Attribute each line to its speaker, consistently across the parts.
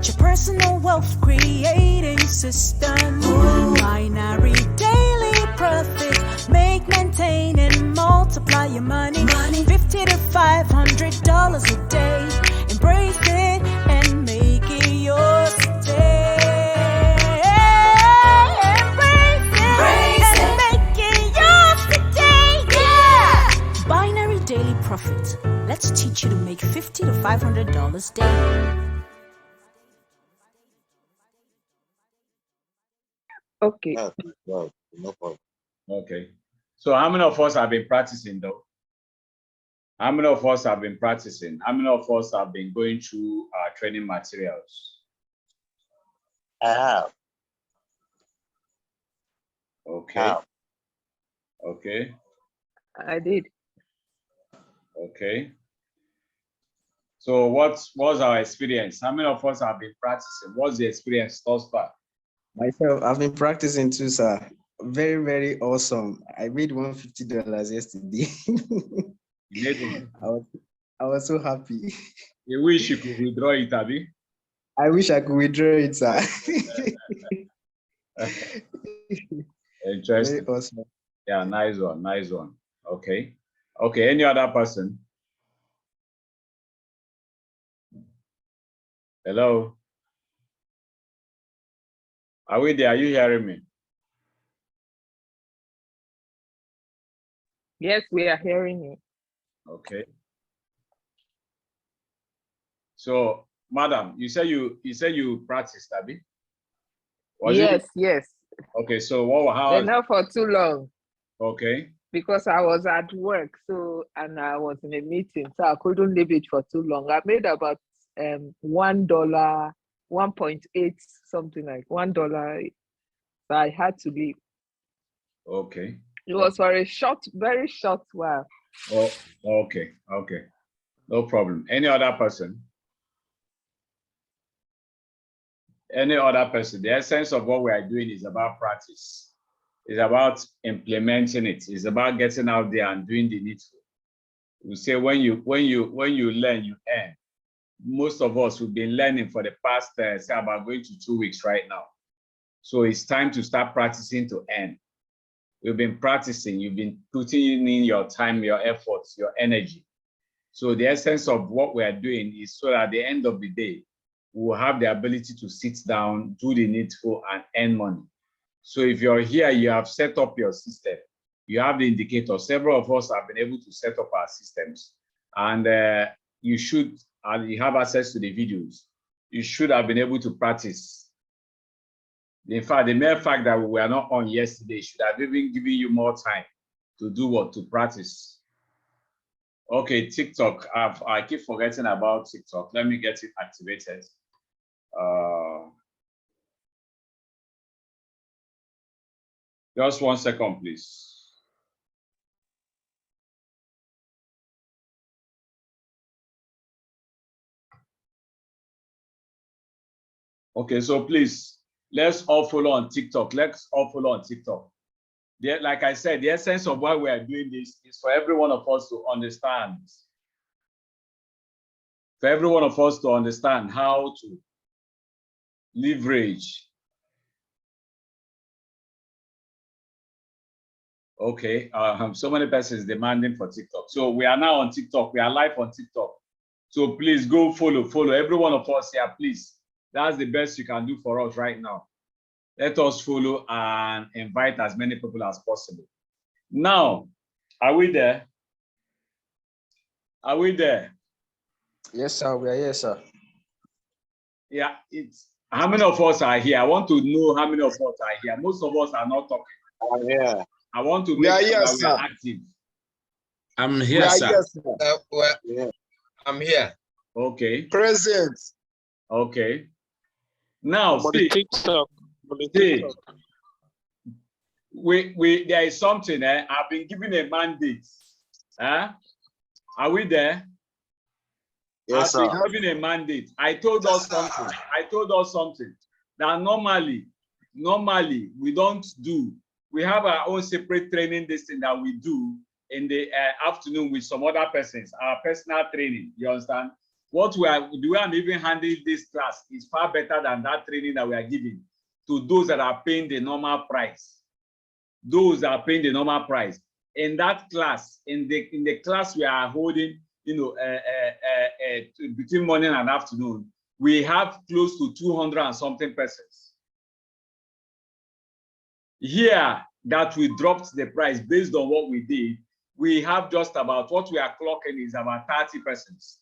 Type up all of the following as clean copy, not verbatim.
Speaker 1: Start your personal wealth creating system. Binary daily profit. Make, maintain, and multiply your money. $50 to $500 a day. Embrace it and make it yours today. Embrace it and make it yours today. Yeah! Binary daily profit. Let's teach you to make $50 to $500 daily.
Speaker 2: Okay.
Speaker 3: No problem.
Speaker 4: Okay. So how many of us have been practicing though? How many of us have been practicing? How many of us have been going through our training materials?
Speaker 3: I have.
Speaker 4: Okay. Okay.
Speaker 2: I did.
Speaker 4: Okay. So what's our experience? How many of us have been practicing? What's the experience thus far?
Speaker 5: Myself, I've been practicing too, sir. Very, very awesome. I made $150 yesterday. I was so happy.
Speaker 4: You wish you could withdraw it, Abby?
Speaker 5: I wish I could withdraw it, sir.
Speaker 4: Interesting.
Speaker 5: Very awesome.
Speaker 4: Yeah, nice one, nice one. Okay. Okay, any other person? Hello? Are we there? Are you hearing me?
Speaker 2: Yes, we are hearing you.
Speaker 4: Okay. So, madam, you say you practiced, Abby?
Speaker 2: Yes.
Speaker 4: Okay, so how?
Speaker 2: But not for too long.
Speaker 4: Okay.
Speaker 2: Because I was at work, and I was in a meeting, so I couldn't leave it for too long. I made about $1, 1.8 something like $1. So I had to leave.
Speaker 4: Okay.
Speaker 2: It was for a very short while.
Speaker 4: Oh, okay. No problem. Any other person? Any other person? The essence of what we are doing is about practice. It's about implementing it. It's about getting out there and doing the needful. We say when you learn, you earn. Most of us have been learning for the past say about going to 2 weeks right now. So it's time to start practicing to earn. You've been practicing, you've been putting in your time, your efforts, your energy. So the essence of what we are doing is so that at the end of the day, we will have the ability to sit down, do the needful, and earn money. So if you're here, you have set up your system, you have the indicator. Several of us have been able to set up our systems, and you have access to the videos. You should have been able to practice. In fact, the mere fact that we were not on yesterday should have even given you more time to do what? To practice. Okay, TikTok. I keep forgetting about TikTok. Let me get it activated. Just 1 second, please. Okay, so please, let's all follow on TikTok. Let's all follow on TikTok. Like I said, the essence of why we are doing this is for every one of us to understand. For every one of us to understand how to leverage. Okay, so many persons demanding for TikTok. So we are now on TikTok. We are live on TikTok. So please go follow. Every one of us here, please. That's the best you can do for us right now. Let us follow and invite as many people as possible. Now, are we there? Are we there?
Speaker 5: Yes, sir. We are here, sir.
Speaker 4: Yeah, it's how many of us are here? I want to know how many of us are here. Most of us are not talking.
Speaker 3: Yeah.
Speaker 4: I want to make sure that we are active.
Speaker 6: I'm here, sir.
Speaker 3: Yes,
Speaker 6: Yeah. I'm here.
Speaker 4: Okay.
Speaker 3: Present.
Speaker 4: Okay. Now, see, there is something. I've been given a mandate. Are we there?
Speaker 3: Yes, sir.
Speaker 4: I've been given a mandate. I told us something. That normally we don't do. We have our own separate training, this thing that we do in the afternoon with some other persons, our personal training, you understand? What the way I'm even handling this class is far better than that training that we are giving to those that are paying the normal price. Those that are paying the normal price. In that class, in the class we are holding, you know, between morning and afternoon, we have close to 200 and something persons. Here, that we dropped the price based on what we did, we have just about, what we are clocking is about 30 persons.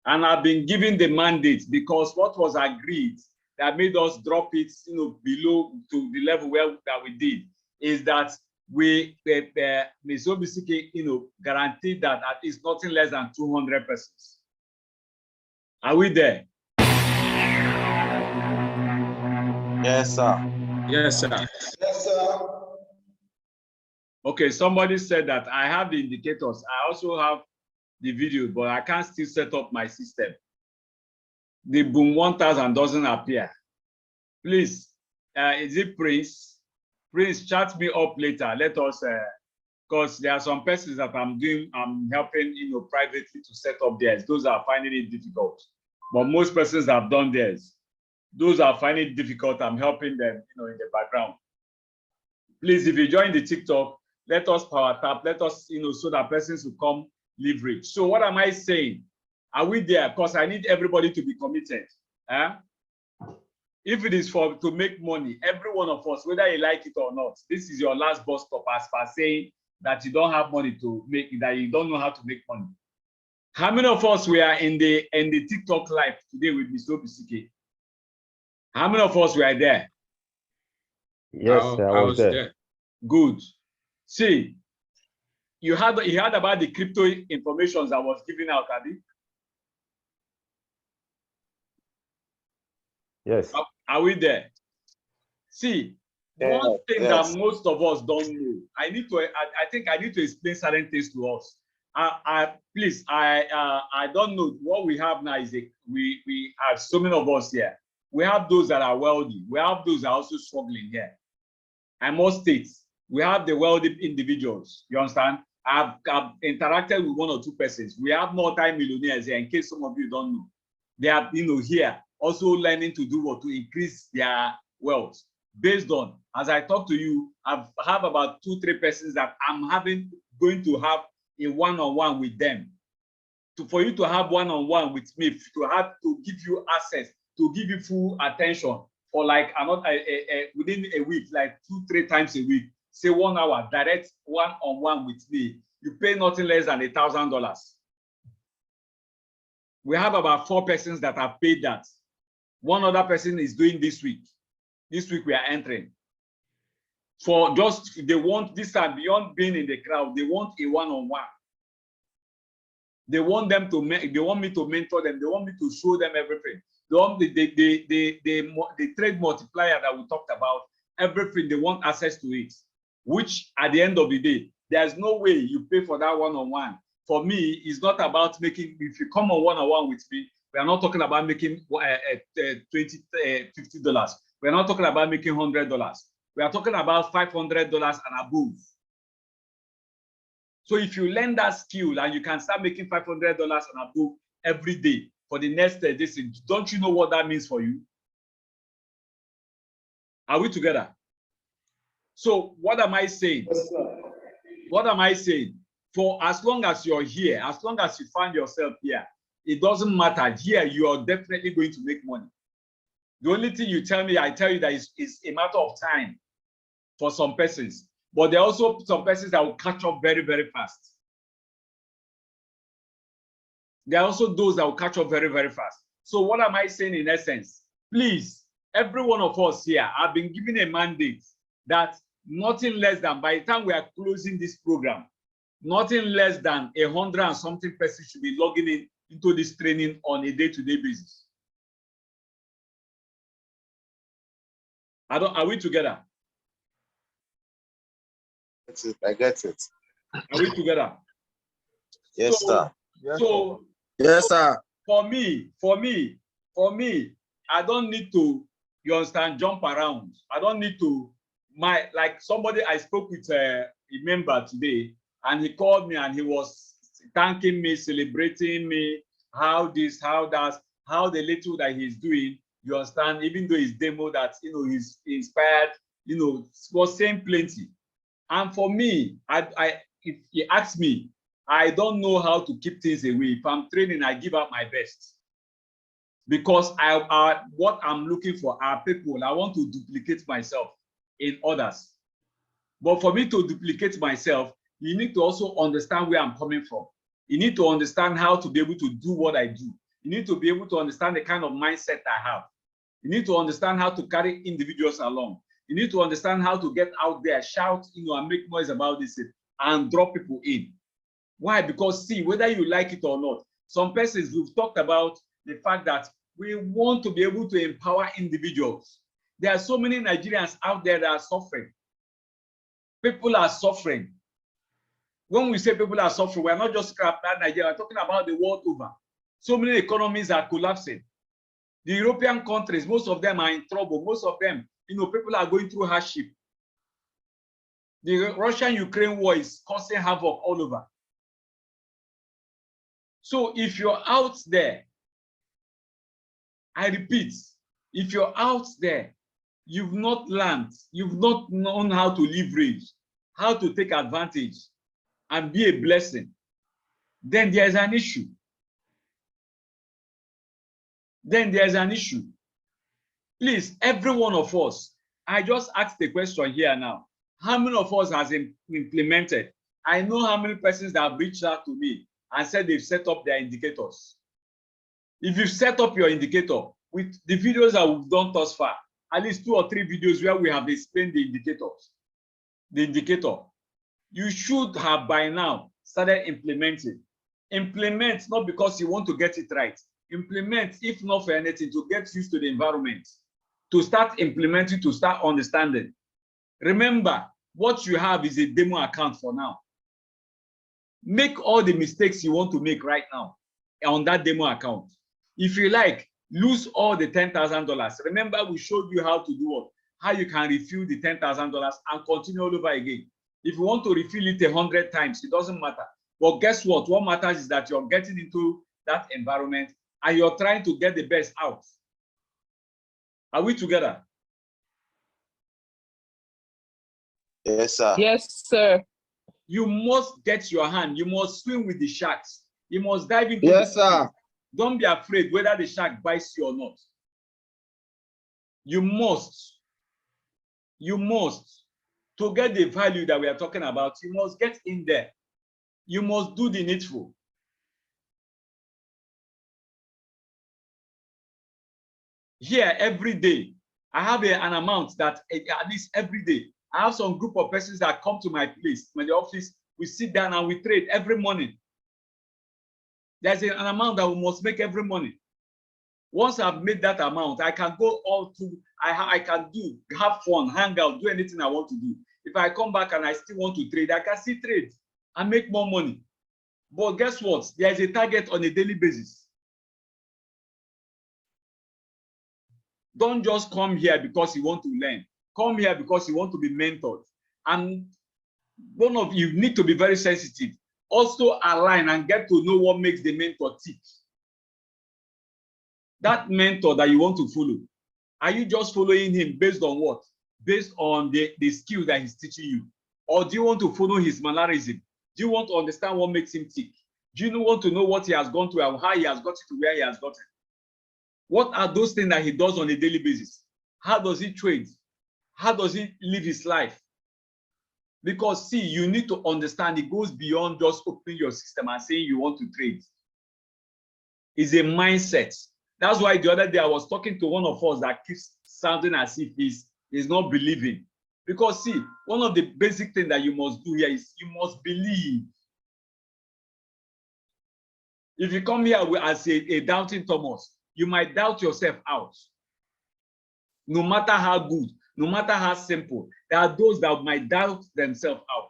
Speaker 4: And I've been given the mandate because what was agreed that made us drop it, you know, below to the level where that we did is that we, Ms. Obisike, you know, guaranteed that at least nothing less than 200 persons. Are we there?
Speaker 3: Yes, sir.
Speaker 6: Yes, sir.
Speaker 3: Yes, sir.
Speaker 4: Okay, somebody said that I have the indicators. I also have the video, but I can't still set up my system. The boom 1000 doesn't appear. Please, is it Prince? Prince, chat me up later. Let us, because there are some persons that I'm helping, you know, privately to set up theirs. Those are finding it difficult. But most persons have done theirs. Those are finding it difficult. I'm helping them, you know, in the background. Please, if you join the TikTok, let us power tap. Let us, you know, so that persons will come leverage. So what am I saying? Are we there? Because I need everybody to be committed. If it is to make money, every one of us, whether you like it or not, this is your last bus stop as per saying that you don't have money to make, that you don't know how to make money. How many of us were in the TikTok live today with Mr. Obisike? How many of us were there?
Speaker 7: Yes, I was there.
Speaker 4: Good. See, you heard about the crypto information that was given out, Adi?
Speaker 7: Yes.
Speaker 4: Are we there? See, one thing that most of us don't know, I think I need to explain certain things to us. Please, I don't know what we have now is we have so many of us here. We have those that are wealthy. We have those that are also struggling here. I must state, we have the wealthy individuals. You understand? I've interacted with one or two persons. We have multi-millionaires here, in case some of you don't know. They are, you know, here also learning to do what to increase their wealth. Based on, as I talk to you, I have about 2-3 persons that I'm going to have a one-on-one with them. For you to have one-on-one with me, to give you access, to give you full attention, or like within a week, like 2-3 times a week, say 1 hour, direct one-on-one with me, you pay nothing less than $1,000. We have about 4 persons that have paid that. One other person is doing this week. This week we are entering. For just, they want this time, beyond being in the crowd, they want a one-on-one. They want me to mentor them. They want me to show them everything. They want the trade multiplier that we talked about, everything, they want access to it, which at the end of the day, there's no way you pay for that one-on-one. For me, it's not about making, if you come on one-on-one with me, we are not talking about making $50. We're not talking about making $100. We are talking about $500 and above. So if you learn that skill and you can start making $500 and above every day for the next days, don't you know what that means for you? Are we together? So what am I saying? What am I saying? For as long as you're here, as long as you find yourself here, it doesn't matter. Here, you are definitely going to make money. The only thing you tell me, I tell you that it's a matter of time for some persons. But there are also some persons that will catch up very, very fast. There are also those that will catch up very, very fast. So what am I saying in essence? Please, every one of us here, I've been given a mandate that nothing less than, by the time we are closing this program, nothing less than 100 and something persons should be logging into this training on a day-to-day basis. Are we together?
Speaker 3: I get it.
Speaker 4: Are we together?
Speaker 3: Yes, sir.
Speaker 6: Yes, sir.
Speaker 4: For me, I don't need to, you understand, jump around. I don't need to, like somebody I spoke with a member today, and he called me and he was thanking me, celebrating me, how this, how that, how the little that he's doing, you understand, even though his demo that, he's inspired, was saying plenty. And for me, if he asks me, I don't know how to keep things away. If I'm training, I give out my best. Because what I'm looking for are people. I want to duplicate myself in others. But for me to duplicate myself, you need to also understand where I'm coming from. You need to understand how to be able to do what I do. You need to be able to understand the kind of mindset I have. You need to understand how to carry individuals along. You need to understand how to get out there, shout, and make noise about this and draw people in. Why? Because see, whether you like it or not, some persons, we've talked about the fact that we want to be able to empower individuals. There are so many Nigerians out there that are suffering. People are suffering. When we say people are suffering, we're not just scrapping at Nigeria, we're talking about the world over. So many economies are collapsing. The European countries, most of them are in trouble. Most of them, people are going through hardship. The Russian-Ukraine war is causing havoc all over. So if you're out there, I repeat, if you're out there, you've not learned, you've not known how to leverage, how to take advantage and be a blessing, then there's an issue. Then there's an issue. Please, every one of us, I just asked the question here now. How many of us has implemented? I know how many persons that have reached out to me and said they've set up their indicators. If you've set up your indicator with the videos that we've done thus far, at least 2 or 3 videos where we have explained the indicators, the indicator, you should have by now started implementing. Implement not because you want to get it right. Implement, if not for anything, to get used to the environment, to start implementing, to start understanding. Remember, what you have is a demo account for now. Make all the mistakes you want to make right now on that demo account. If you like, lose all the $10,000. Remember, we showed you how to do what? How you can refill the $10,000 and continue all over again. If you want to refill it 100 times, it doesn't matter. But guess what? What matters is that you're getting into that environment and you're trying to get the best out. Are we together?
Speaker 3: Yes, sir.
Speaker 2: Yes, sir.
Speaker 4: You must get your hand. You must swim with the sharks. You must dive into.
Speaker 6: Yes, sir.
Speaker 4: Don't be afraid whether the shark bites you or not. You must, to get the value that we are talking about, you must get in there. You must do the needful. Here, every day, I have an amount that at least every day, I have some group of persons that come to my place, my office, we sit down and we trade every morning. There's an amount that we must make every morning. Once I've made that amount, I can go all to, I can do, have fun, hang out, do anything I want to do. If I come back and I still want to trade, I can still trade and make more money. But guess what? There's a target on a daily basis. Don't just come here because you want to learn. Come here because you want to be mentored. And one of you need to be very sensitive. Also align and get to know what makes the mentor tick. That mentor that you want to follow, are you just following him based on what? Based on the skill that he's teaching you? Or do you want to follow his mannerism? Do you want to understand what makes him tick? Do you want to know what he has gone through and how he has gotten to where he has gotten? What are those things that he does on a daily basis? How does he trade? How does he live his life? Because see, you need to understand it goes beyond just opening your system and saying you want to trade. It's a mindset. That's why the other day I was talking to one of us that keeps sounding as if he's not believing. Because see, one of the basic things that you must do here is you must believe. If you come here as a doubting Thomas, you might doubt yourself out. No matter how good, no matter how simple, there are those that might doubt themselves out.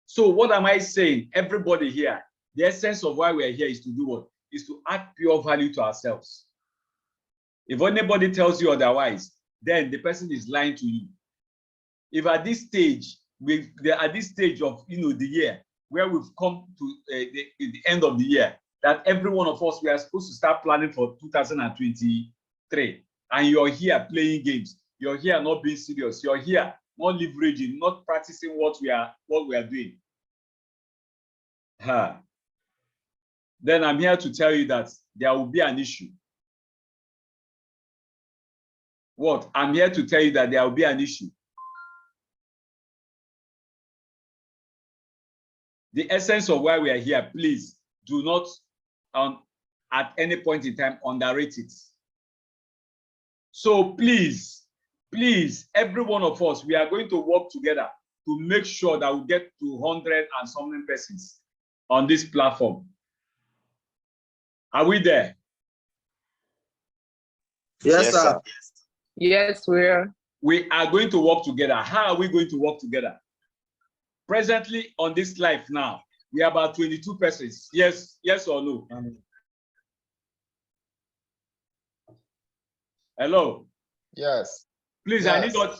Speaker 4: So what am I saying? Everybody here, the essence of why we are here is to do what? Is to add pure value to ourselves. If anybody tells you otherwise, then the person is lying to you. If at this stage, at this stage of the year, where we've come to the end of the year, that every one of us, we are supposed to start planning for 2023. And you're here playing games. You're here not being serious. You're here not leveraging, not practicing what we are doing. Then I'm here to tell you that there will be an issue. What? I'm here to tell you that there will be an issue. The essence of why we are here, please do not at any point in time underrate it. So please, every one of us, we are going to work together to make sure that we get to 100 and something persons on this platform. Are we there?
Speaker 6: Yes, sir.
Speaker 2: Yes, we are.
Speaker 4: We are going to work together. How are we going to work together? Presently on this live now, we are about 22 persons. Yes or no? Hello.
Speaker 6: Yes.
Speaker 4: Please,
Speaker 6: yes.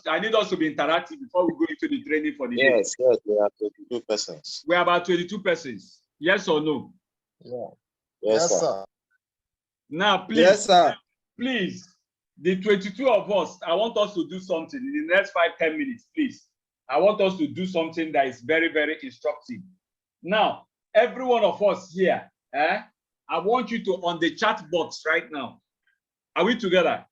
Speaker 4: I need us to be interactive before we go into the training for the day.
Speaker 3: Yes, we are 22 persons.
Speaker 4: We are about 22 persons. Yes or no?
Speaker 6: Yeah.
Speaker 3: Yes, sir.
Speaker 4: Now, please.
Speaker 6: Yes, sir.
Speaker 4: Please, the 22 of us, I want us to do something in the next 5-10 minutes, please. I want us to do something that is very, very instructive. Now, every one of us here, I want you to, on the chat box right now, are we together?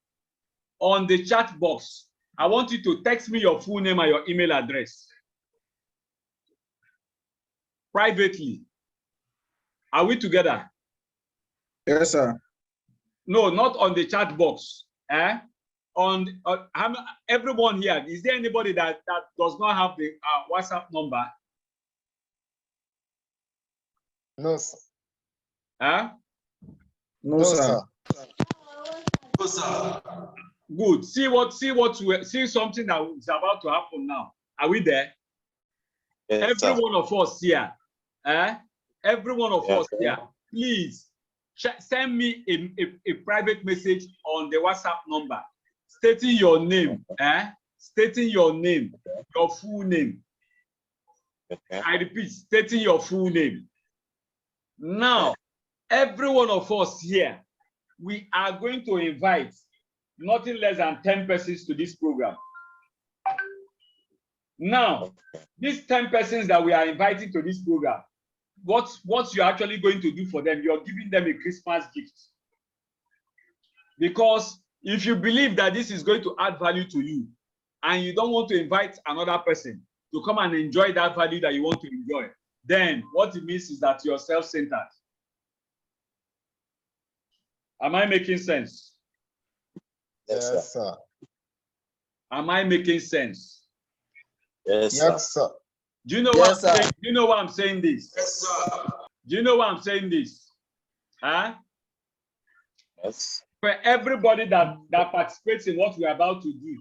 Speaker 4: On the chat box, I want you to text me your full name and your email address. Privately. Are we together?
Speaker 6: Yes, sir.
Speaker 4: No, not on the chat box. Everyone here, is there anybody that does not have the WhatsApp number?
Speaker 6: No, sir.
Speaker 5: No, sir.
Speaker 6: No, sir.
Speaker 4: Good. See something that is about to happen now. Are we there?
Speaker 3: Yes,
Speaker 4: every one of us here, every one of us here, please send me a private message on the WhatsApp number stating your name, stating your name, your full name. I repeat, stating your full name. Now, every one of us here, we are going to invite nothing less than 10 persons to this program. Now, these 10 persons that we are inviting to this program, what you're actually going to do for them, you're giving them a Christmas gift. Because if you believe that this is going to add value to you, and you don't want to invite another person to come and enjoy that value that you want to enjoy, then what it means is that you're self-centered. Am I making sense?
Speaker 6: Yes, sir.
Speaker 4: Am I making sense?
Speaker 3: Yes,
Speaker 6: Yes, sir.
Speaker 4: Do you know
Speaker 6: Yes,
Speaker 4: what?
Speaker 6: sir.
Speaker 4: Do you know why I'm saying this?
Speaker 6: Yes, sir.
Speaker 4: Do you know why I'm saying this?
Speaker 3: Yes.
Speaker 4: For everybody that participates in what we're about to do,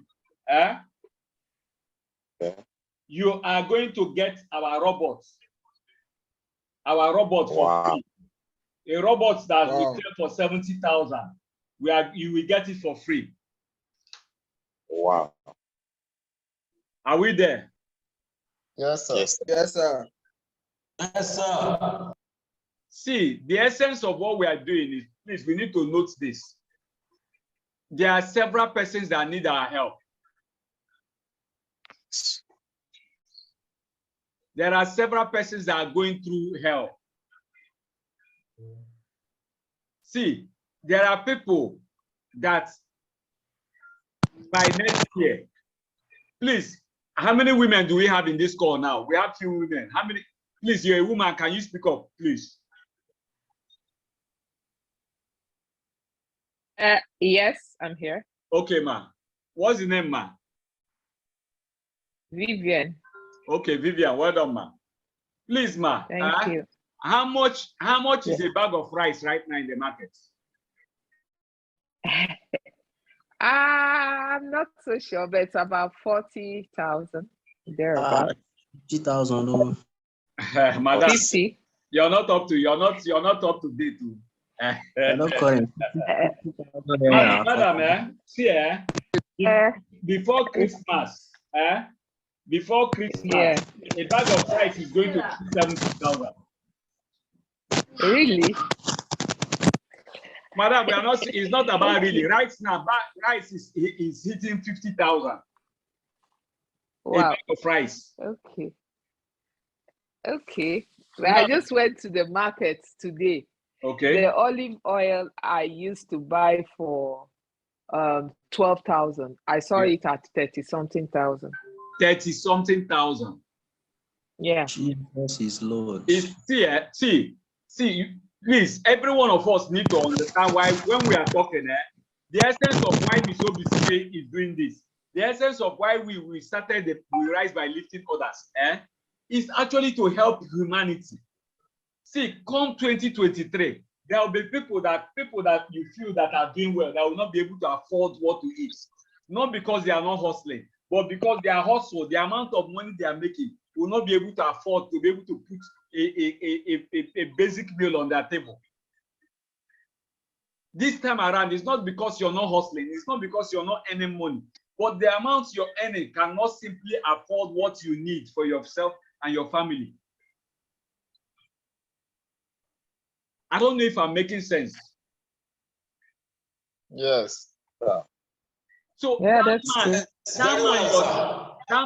Speaker 4: you are going to get our robots. Our robot for free. A robot that we sell for 70,000. You will get it for free.
Speaker 3: Wow.
Speaker 4: Are we there?
Speaker 6: Yes, sir.
Speaker 3: Yes,
Speaker 6: Yes, sir. Yes, sir.
Speaker 4: See, the essence of what we are doing is, please, we need to note this. There are several persons that need our help. There are several persons that are going through hell. See, there are people that by next year, please, how many women do we have in this call now? We have few women. How many? Please, you're a woman. Can you speak up, please?
Speaker 2: Yes, I'm here.
Speaker 4: Okay, ma. What's the name, ma?
Speaker 2: Vivian.
Speaker 4: Okay, Vivian, well done, ma. Please, ma.
Speaker 2: Thank you.
Speaker 4: How much is a bag of rice right now in the market?
Speaker 2: I'm not so sure, but it's about 40,000 thereabouts.
Speaker 5: 50,000.
Speaker 4: Madam,
Speaker 2: 50.
Speaker 4: you're not up to date.
Speaker 5: Not current.
Speaker 4: Madam, see, before Christmas, Before Christmas,
Speaker 2: Yeah.
Speaker 4: a bag of rice is going to 70,000.
Speaker 2: Really?
Speaker 4: Madam, we are not. It's not about really. Right now, rice is hitting 50,000.
Speaker 2: Wow.
Speaker 4: A bag of rice.
Speaker 2: Okay. Okay. Well, I just went to the market today.
Speaker 4: Okay.
Speaker 2: The olive oil I used to buy for 12,000. I saw it at 30-something thousand.
Speaker 4: 30-something thousand.
Speaker 2: Yeah.
Speaker 5: Jesus is Lord.
Speaker 4: See, please, every one of us need to understand why when we are talking, the essence of why Miss Obisike is doing this, the essence of why we started the Rise by Lifting Others, is actually to help humanity. See, come 2023, there will be people that you feel that are doing well that will not be able to afford what to eat, not because they are not hustling, but because they are hustle, the amount of money they are making will not be able to afford to be able to put a basic meal on their table. This time around, it's not because you're not hustling, it's not because you're not earning money, but the amount you're earning cannot simply afford what you need for yourself and your family. I don't know if I'm making sense.
Speaker 6: Yes.
Speaker 4: So
Speaker 2: yeah,
Speaker 4: that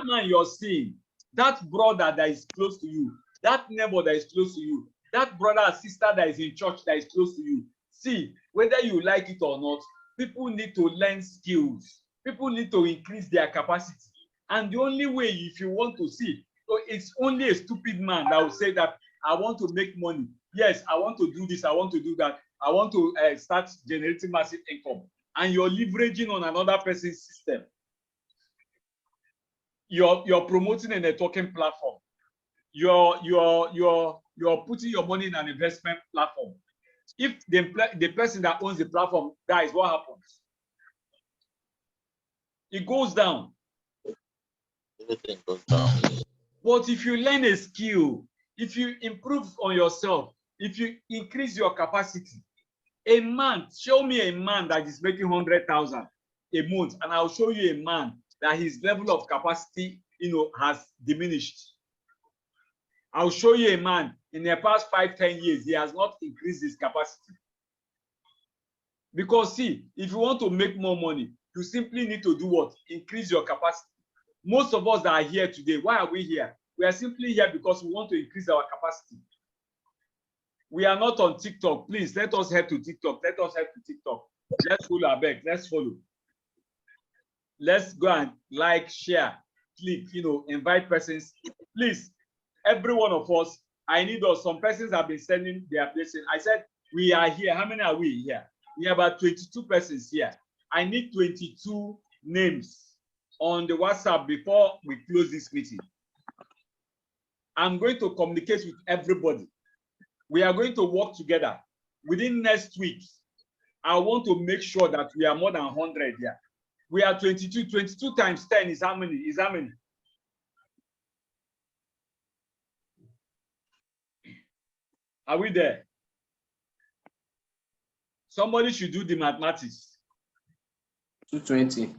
Speaker 4: man you're seeing, that brother that is close to you, that neighbor that is close to you, that brother or sister that is in church that is close to you. See, whether you like it or not, people need to learn skills. People need to increase their capacity. And the only way, if you want to see, so it's only a stupid man that will say that I want to make money. Yes, I want to do this, I want to do that. I want to start generating massive income. And you're leveraging on another person's system. You're promoting a networking platform. You're putting your money in an investment platform. If the person that owns the platform dies, what happens? It goes down.
Speaker 3: Everything goes down.
Speaker 4: But if you learn a skill, if you improve on yourself, if you increase your capacity, a man, show me a man that is making 100,000 a month, and I'll show you a man that his level of capacity, has diminished. I'll show you a man in the past 5-10 years, he has not increased his capacity. Because see, if you want to make more money, you simply need to do what? Increase your capacity. Most of us that are here today, why are we here? We are simply here because we want to increase our capacity. We are not on TikTok. Please, let us head to TikTok. Let us head to TikTok. Let's follow our back. Let's follow. Let's go and like, share, click, invite persons. Please, every one of us, I need us. Some persons have been sending their blessing. I said, we are here. How many are we here? We have about 22 persons here. I need 22 names on the WhatsApp before we close this meeting. I'm going to communicate with everybody. We are going to work together. Within next week, I want to make sure that we are more than 100 here. We are 22. 22 times 10 is how many? Is how many? Are we there? Somebody should do the mathematics.
Speaker 5: 220.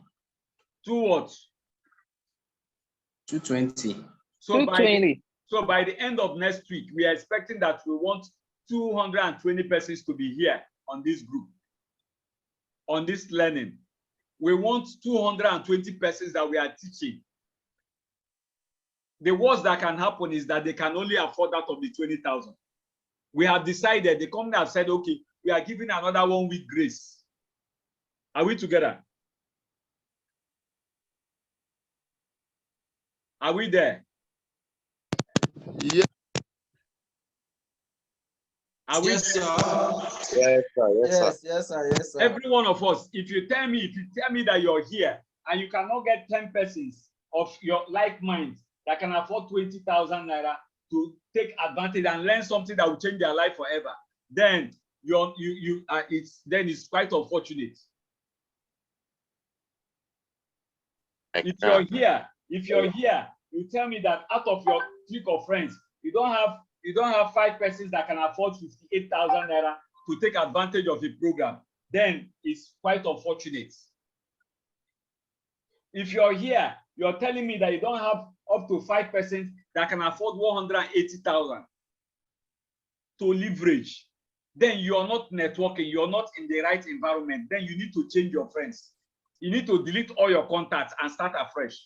Speaker 4: Two what?
Speaker 5: 220.
Speaker 4: So by the end of next week, we are expecting that we want 220 persons to be here on this group, on this learning. We want 220 persons that we are teaching. The worst that can happen is that they can only afford that of the 20,000. We have decided, the company have said, okay, we are giving another 1 week grace. Are we together? Are we there?
Speaker 6: Yeah.
Speaker 4: Are we
Speaker 6: Yes,
Speaker 4: there?
Speaker 6: sir.
Speaker 3: Yes, sir.
Speaker 5: Yes, sir. Yes, sir.
Speaker 4: Every one of us, if you tell me that you're here and you cannot get 10 persons of your like mind that can afford 20,000 naira to take advantage and learn something that will change their life forever, then it's quite unfortunate. If you're here, you tell me that out of your clique of friends, you don't have 5 persons that can afford 58,000 naira to take advantage of the program, then it's quite unfortunate. If you're here You're telling me that you don't have up to 5% that can afford 180,000 to leverage. Then you're not networking, you're not in the right environment. Then you need to change your friends. You need to delete all your contacts and start afresh.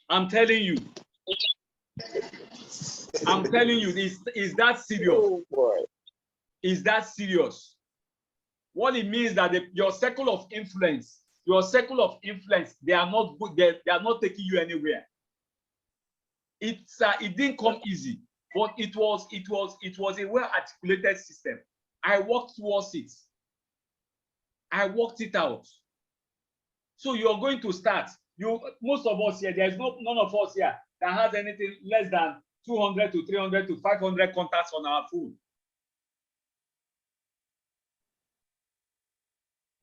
Speaker 4: I'm telling you. I'm telling you, is that serious?
Speaker 3: Oh boy.
Speaker 4: Is that serious? What it means that your circle of influence, they are not good. They are not taking you anywhere. It didn't come easy, but it was a well-articulated system. I worked towards it. I worked it out. So you're going to start. Most of us here, there's none of us here that has anything less than 200 to 300 to 500 contacts on our phone.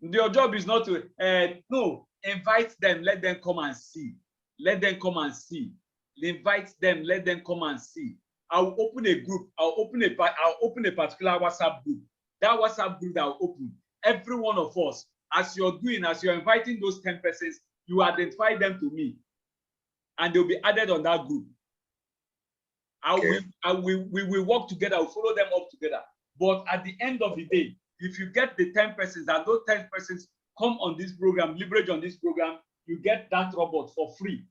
Speaker 4: Your job is not to invite them, let them come and see. Let them come and see. Invite them, let them come and see. I'll open a group. I'll open a particular WhatsApp group. That WhatsApp group that I'll open, every one of us, as you're inviting those 10 persons, you identify them to me, and they'll be added on that group. We will work together. I'll follow them up together. But at the end of the day, if you get the 10 persons and those 10 persons come on this program, leverage on this program, you get that robot for free.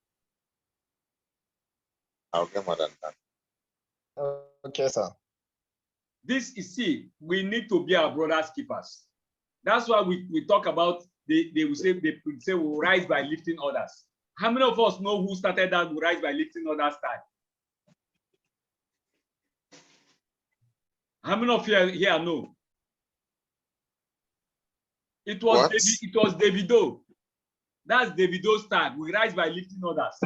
Speaker 3: I'll get more than that.
Speaker 6: Okay, sir.
Speaker 4: We need to be our brother's keepers. That's why we talk about, they will say we'll rise by lifting others. How many of us know who started that will rise by lifting others style? How many of you here know? It was Davido. That's Davido's style. We rise by lifting others.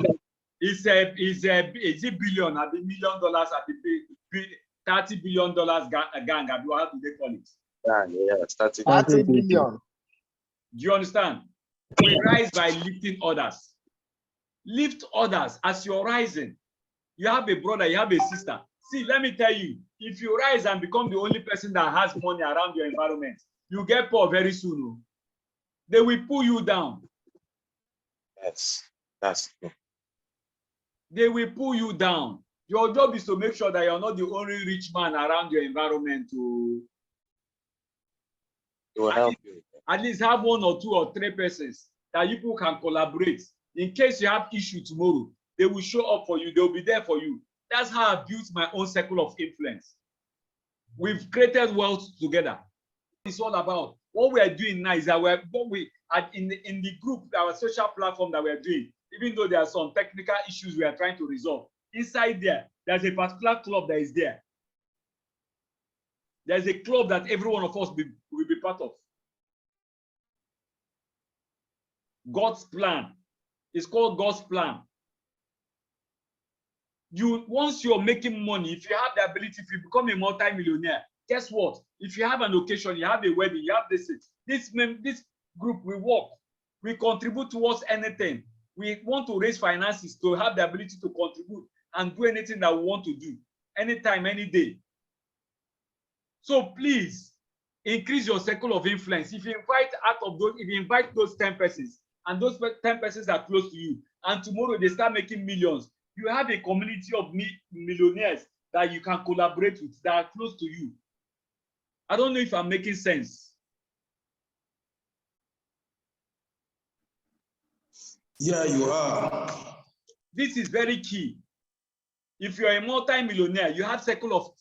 Speaker 4: It's a billion, $1 million, $30 billion gang. How do they call it?
Speaker 3: Yeah,
Speaker 6: 30 billion.
Speaker 4: Do you understand? We rise by lifting others. Lift others as you're rising. You have a brother, you have a sister. See, let me tell you, if you rise and become the only person that has money around your environment, you get poor very soon. They will pull you down.
Speaker 3: Yes, that's true.
Speaker 4: They will pull you down. Your job is to make sure that you're not the only rich man around your environment.
Speaker 3: It will help you.
Speaker 4: At least have 1 or 2 or 3 persons that you people can collaborate. In case you have issue tomorrow, they will show up for you. They'll be there for you. That's how I built my own circle of influence. We've created wealth together. It's all about what we are doing now is that in the group, our social platform that we are doing, even though there are some technical issues we are trying to resolve, inside there's a particular club that is there. There's a club that every one of us will be part of. God's plan. It's called God's plan. Once you're making money, if you have the ability, if you become a multi-millionaire, guess what? If you have an occasion, you have a wedding, you have this group, we work, we contribute towards anything. We want to raise finances to have the ability to contribute and do anything that we want to do, anytime, any day. So please increase your circle of influence. If you invite those 10 persons, and those 10 persons are close to you, and tomorrow they start making millions, you have a community of millionaires that you can collaborate with that are close to you. I don't know if I'm making sense.
Speaker 8: Yeah, you are.
Speaker 4: This is very key. If you're a multi-millionaire, you have circle of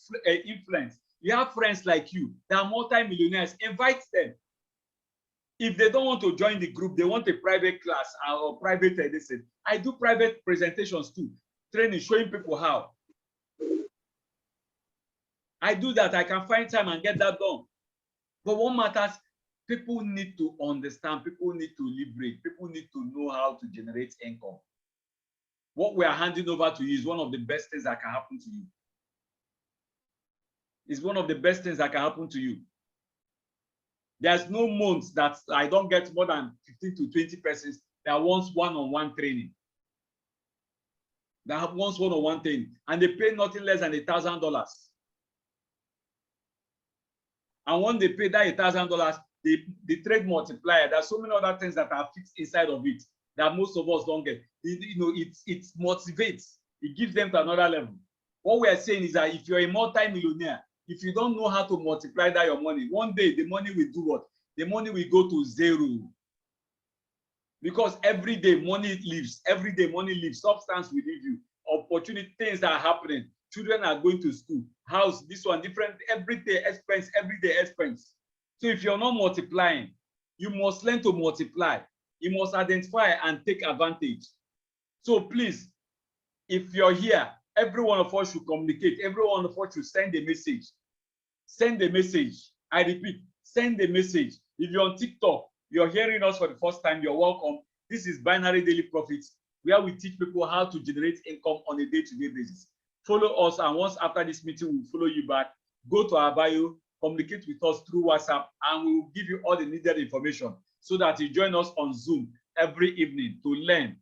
Speaker 4: influence. You have friends like you that are multi-millionaires. Invite them. If they don't want to join the group, they want a private class or private medicine. I do private presentations too, training, showing people how. I do that. I can find time and get that done. But what matters, people need to understand, people need to liberate, people need to know how to generate income. What we are handing over to you is one of the best things that can happen to you. It's one of the best things that can happen to you. There's no month that I don't get more than 15 to 20 persons that wants one-on-one training. That wants one-on-one training, and they pay nothing less than $1,000. And when they pay that $1,000, the trade multiplier. There's so many other things that are fixed inside of it that most of us don't get. It motivates. It gives them to another level. What we are saying is that if you're a multi-millionaire, if you don't know how to multiply that your money, one day the money will do what? The money will go to zero. Because every day money leaves. Every day money leaves. Substance will leave you. Opportunity, things that are happening. Children are going to school. House, this one, different. Every day expense. Every day expense. So if you're not multiplying, you must learn to multiply. You must identify and take advantage. So please, if you're here, every one of us should communicate. Every one of us should send a message. Send a message. I repeat, send a message. If you're on TikTok, you're hearing us for the first time, you're welcome. This is Binary Daily Profits, where we teach people how to generate income on a day-to-day basis. Follow us, and once after this meeting, we'll follow you back. Go to our bio, communicate with us through WhatsApp, and we will give you all the needed information so that you join us on Zoom every evening to learn.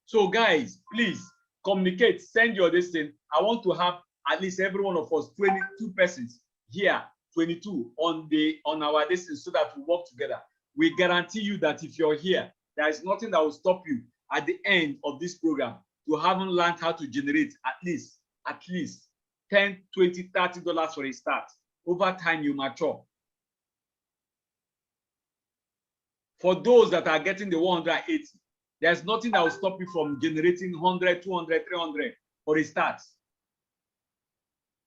Speaker 4: So guys, please communicate, send your destiny. I want to have at least every one of us 22 persons here, 22 on our destiny, so that we work together. We guarantee you that if you're here, there is nothing that will stop you at the end of this program to having learned how to generate at least $10, $20, $30 for a start. Over time, you mature. For those that are getting the 180, there's nothing that will stop you from generating 100, 200, 300 for a start.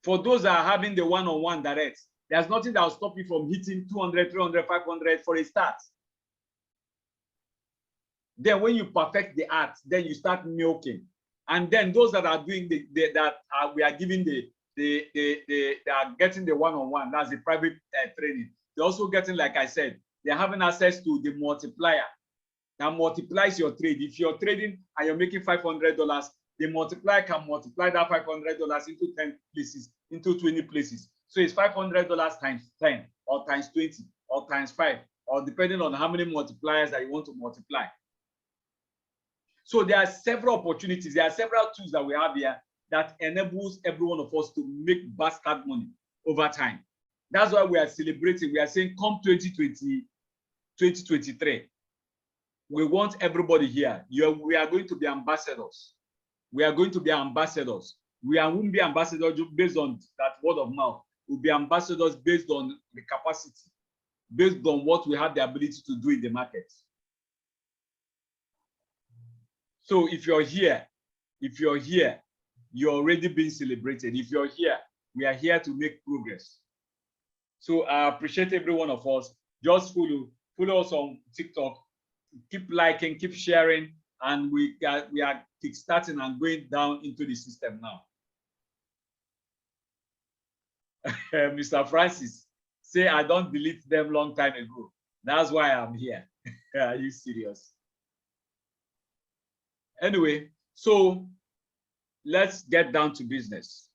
Speaker 4: For those that are having the one-on-one direct, there's nothing that will stop you from hitting 200, 300, 500 for a start. Then when you perfect the art, then you start milking. And then those that are doing we are giving they are getting the one-on-one, that's the private training. They're also getting, like I said, they're having access to the multiplier that multiplies your trade. If you're trading and you're making $500, the multiplier can multiply that $500 into 10 places, into 20 places. So it's $500 times 10 or times 20 or times 5, or depending on how many multipliers that you want to multiply. So there are several opportunities, there are several tools that we have here that enables every one of us to make bastard money over time. That's why we are celebrating. We are saying come 2023. We want everybody here. We are going to be ambassadors. We are going to be ambassadors. We won't be ambassadors based on that word of mouth. We'll be ambassadors based on the capacity, based on what we have the ability to do in the market. So if you're here, you're already being celebrated. If you're here, we are here to make progress. So I appreciate every one of us. Just follow us on TikTok. Keep liking, keep sharing, and we are kickstarting and going down into the system now. Mr. Francis, say I don't delete them long time ago. That's why I'm here. Are you serious? Anyway, so let's get down to business.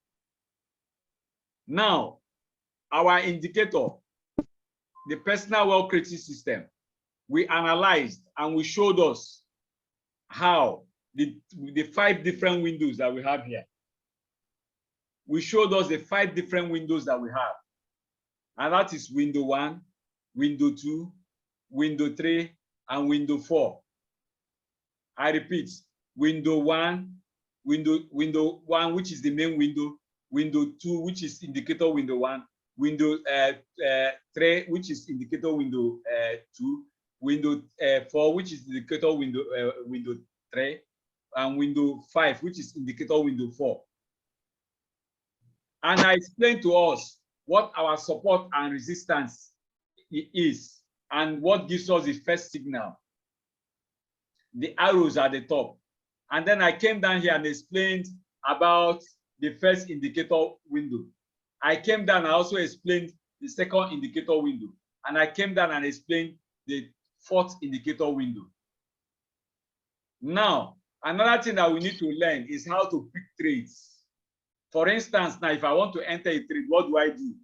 Speaker 4: Now, our indicator, the personal wealth creating system, we analyzed and we showed us how the 5 different windows that we have here. We showed us the 5 different windows that we have. And that is window 1, window 2, window 3, and window 4. I repeat, window 1, window 1, which is the main window, window 2, which is indicator window 1, window 3, which is indicator window 2, window 4, which is indicator window 3, and window 5, which is indicator window 4. And I explained to us what our support and resistance is and what gives us the first signal. The arrows at the top. And then I came down here and explained about the first indicator window. I came down and also explained the second indicator window. And I came down and explained the 4th indicator window. Now, another thing that we need to learn is how to pick trades. For instance, now if I want to enter a trade, what do?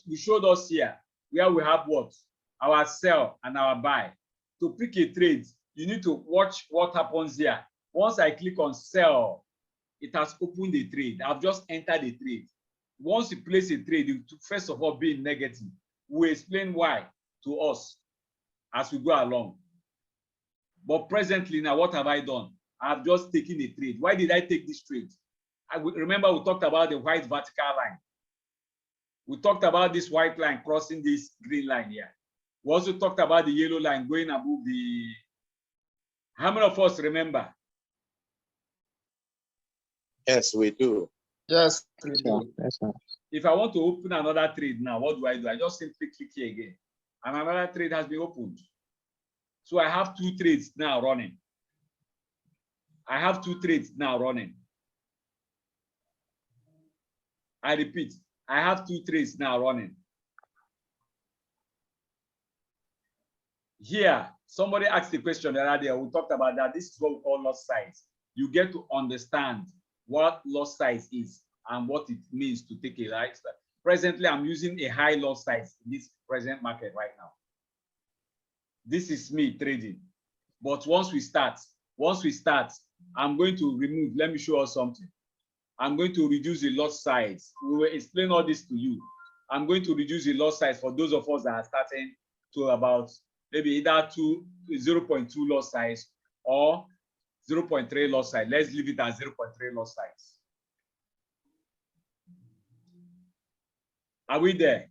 Speaker 4: We showed us here where we have what? Our sell and our buy. To pick a trade, you need to watch what happens here. Once I click on sell, it has opened the trade. I've just entered the trade. Once you place a trade, you first of all be negative. We explain why to us as we go along. But presently now, what have I done? I've just taken a trade. Why did I take this trade? Remember we talked about the white vertical line. We talked about this white line crossing this green line here. We also talked about the yellow line going above the... How many of us remember?
Speaker 3: Yes, we do.
Speaker 6: Yes, we do.
Speaker 5: Yes, sir.
Speaker 4: If I want to open another trade now, what do? I just simply click here again. And another trade has been opened. So I have 2 trades now running. I have 2 trades now running. I repeat, I have 2 trades now running. Here, somebody asked the question the other day. We talked about that. This is what we call loss size. You get to understand what loss size is and what it means to take a right. Presently, I'm using a high loss size in this present market right now. This is me trading. But once we start, I'm going to remove, let me show us something. I'm going to reduce the lot size. We will explain all this to you. I'm going to reduce the lot size for those of us that are starting to about maybe either 0.2 lot size or 0.3 lot size. Let's leave it at 0.3 lot size. Are we there?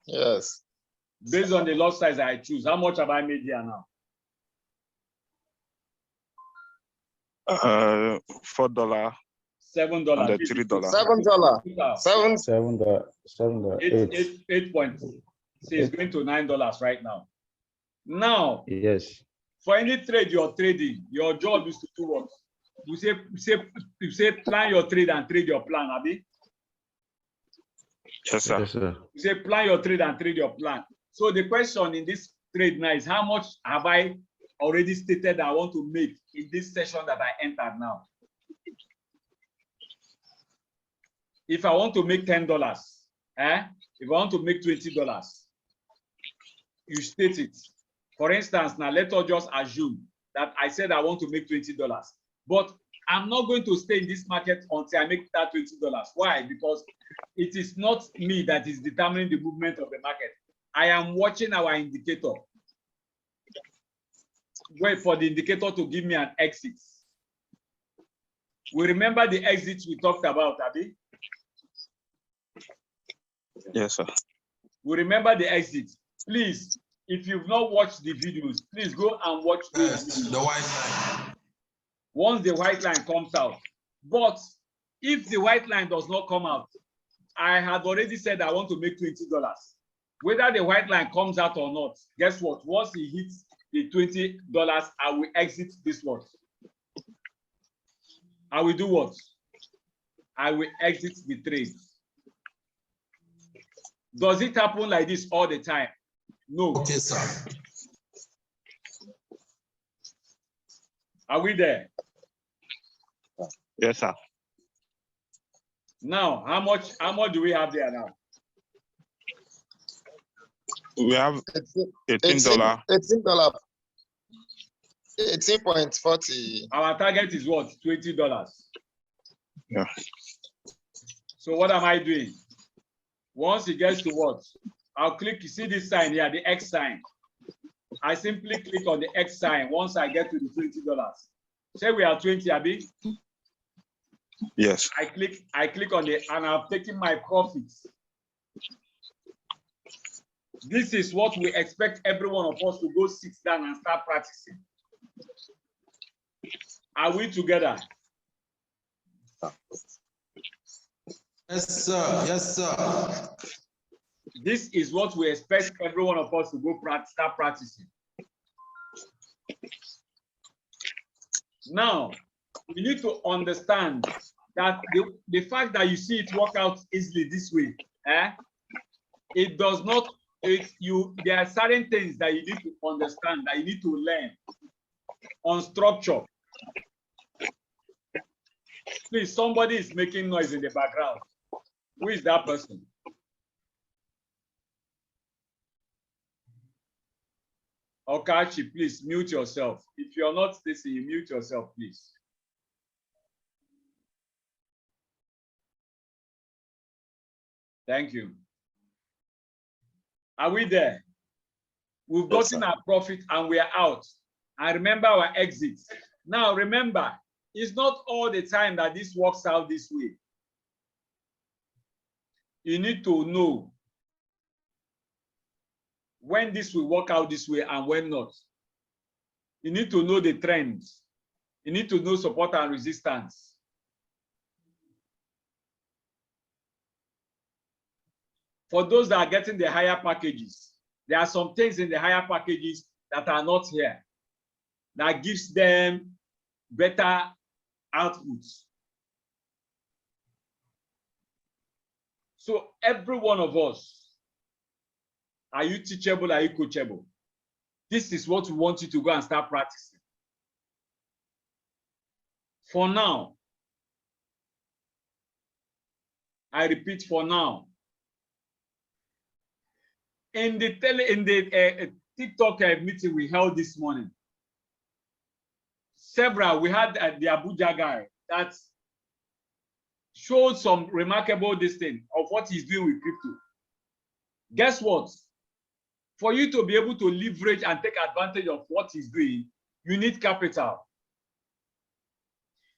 Speaker 6: Yes.
Speaker 4: Based on the lot size I choose, how much have I made here now?
Speaker 9: $4.
Speaker 4: $7.
Speaker 9: And $3.
Speaker 6: $7.
Speaker 4: 8 points. See, it's going to $9 right now. Now,
Speaker 7: Yes.
Speaker 4: for any trade you're trading, your job is to do what? You say plan your trade and trade your plan, Abi.
Speaker 9: Yes, sir.
Speaker 7: Yes, sir.
Speaker 4: You say plan your trade and trade your plan. So the question in this trade now is how much have I already stated that I want to make in this session that I entered now? If I want to make $10, if I want to make $20, you state it. For instance, now let us just assume that I said I want to make $20, but I'm not going to stay in this market until I make that $20. Why? Because it is not me that is determining the movement of the market. I am watching our indicator. Wait for the indicator to give me an exit. We remember the exits we talked about, Abi?
Speaker 9: Yes, sir.
Speaker 4: We remember the exit. Please, if you've not watched the videos, please go and watch those videos.
Speaker 8: The white line.
Speaker 4: Once the white line comes out. But if the white line does not come out, I had already said I want to make $20. Whether the white line comes out or not, guess what? Once it hits the $20, I will exit this one. I will do what? I will exit the trade. Does it happen like this all the time? No.
Speaker 8: Okay, sir.
Speaker 4: Are we there?
Speaker 9: Yes, sir.
Speaker 4: Now, how much do we have there now?
Speaker 9: We have $18.
Speaker 6: $18. 18.40.
Speaker 4: Our target is what? $20.
Speaker 9: Yeah.
Speaker 4: So what am I doing? Once it gets to what? I'll click, you see this sign here, the X sign. I simply click on the X sign once I get to the $20. Say we are 20, Abi.
Speaker 9: Yes.
Speaker 4: I click on the, and I've taken my profits. This is what we expect every one of us to go sit down and start practicing. Are we together?
Speaker 8: Yes, sir. Yes, sir.
Speaker 4: This is what we expect every one of us to go start practicing. Now, you need to understand that the fact that you see it work out easily this way, it does not, there are certain things that you need to understand, that you need to learn on structure. Please, somebody is making noise in the background. Who is that person? Okachi, please mute yourself. If you're not listening, you mute yourself, please. Thank you. Are we there? We've
Speaker 3: Yes,
Speaker 4: gotten
Speaker 3: sir.
Speaker 4: our profit and we are out. And remember our exit. Now remember, it's not all the time that this works out this way. You need to know when this will work out this way and when not. You need to know the trends. You need to know support and resistance. For those that are getting the higher packages, there are some things in the higher packages that are not here that gives them better outputs. So every one of us, are you teachable? Are you coachable? This is what we want you to go and start practicing. For now, I repeat, for now, in the TikTok meeting we held this morning, we had the Abuja guy that showed some remarkable thing of what he's doing with crypto. Guess what? For you to be able to leverage and take advantage of what he's doing, you need capital.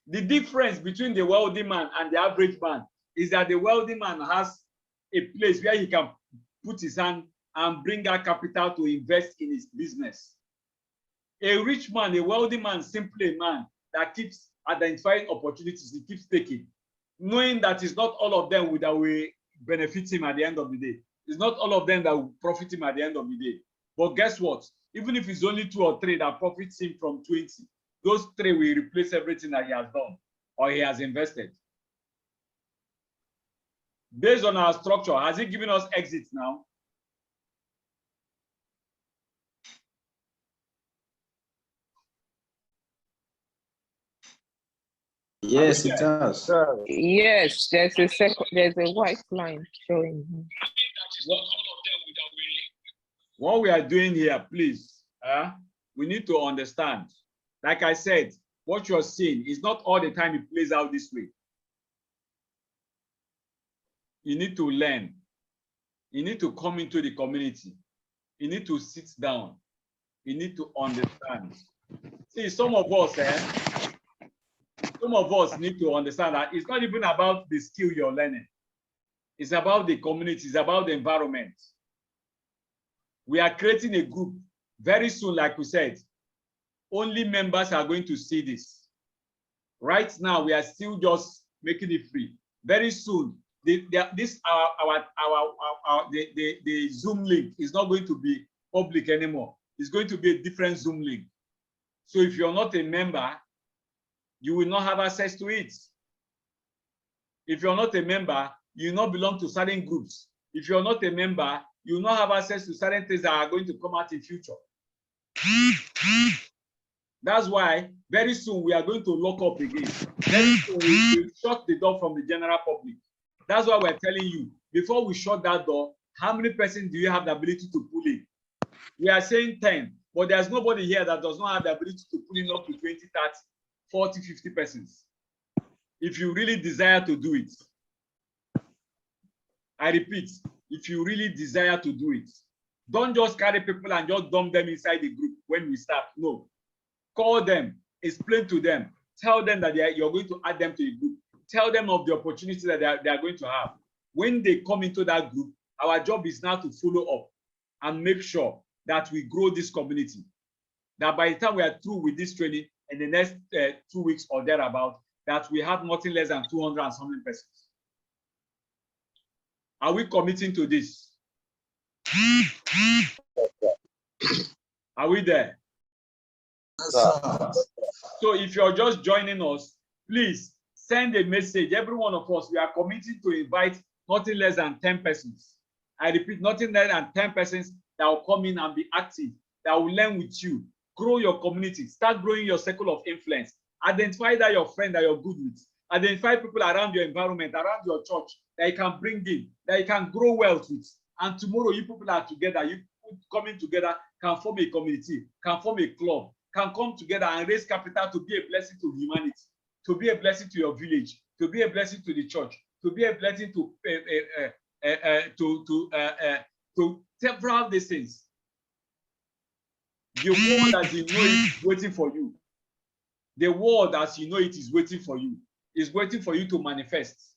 Speaker 4: The difference between the wealthy man and the average man is that the wealthy man has a place where he can put his hand and bring out capital to invest in his business. A rich man, a wealthy man, simply a man that keeps identifying opportunities, he keeps taking, knowing that it's not all of them that will benefit him at the end of the day. It's not all of them that will profit him at the end of the day. But guess what? Even if it's only 2 or 3 that profits him from 20, those 3 will replace everything that he has done or he has invested. Based on our structure, has he given us exits now?
Speaker 5: Yes, it does.
Speaker 2: Yes, there's a white line showing.
Speaker 4: What we are doing here, please, we need to understand. Like I said, what you're seeing is not all the time it plays out this way. You need to learn. You need to come into the community. You need to sit down. You need to understand. See, some of us need to understand that it's not even about the skill you're learning. It's about the community. It's about the environment. We are creating a group very soon, like we said. Only members are going to see this. Right now, we are still just making it free. Very soon, the Zoom link is not going to be public anymore. It's going to be a different Zoom link. So if you're not a member, you will not have access to it. If you're not a member, you will not belong to certain groups. If you're not a member, you will not have access to certain things that are going to come out in future. That's why very soon we are going to lock up again. Very soon we will shut the door from the general public. That's why we're telling you, before we shut that door, how many persons do you have the ability to pull in? We are saying 10, but there's nobody here that does not have the ability to pull in up to 20, 30, 40, 50 persons. If you really desire to do it. I repeat, if you really desire to do it, don't just carry people and just dump them inside the group when we start. No. Call them, explain to them, tell them that you're going to add them to a group. Tell them of the opportunities that they are going to have. When they come into that group, our job is now to follow up and make sure that we grow this community. That by the time we are through with this training in the next 2 weeks or thereabout, that we have nothing less than 200 and something persons. Are we committing to this? Are we there? So if you're just joining us, please send a message. Every one of us, we are committing to invite nothing less than 10 persons. I repeat, nothing less than 10 persons that will come in and be active, that will learn with you, grow your community, start growing your circle of influence. Identify that your friend that you're good with. Identify people around your environment, around your church that you can bring in, that you can grow wealth with. And tomorrow you people are together, you coming together can form a community, can form a club, can come together and raise capital to be a blessing to humanity, to be a blessing to your village, to be a blessing to the church, to be a blessing to to several things. The world as you know it is waiting for you. The world as you know it is waiting for you. Is waiting for you to manifest.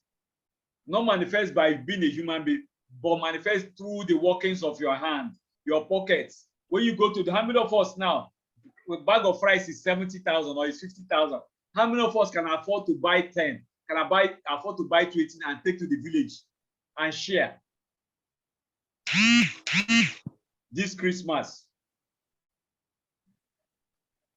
Speaker 4: Not manifest by being a human being, but manifest through the workings of your hand, your pockets. When you go to how many of us now, with bag of rice is 70,000 or is 50,000. How many of us can afford to buy 10? Can afford to buy 20 and take to the village and share this Christmas?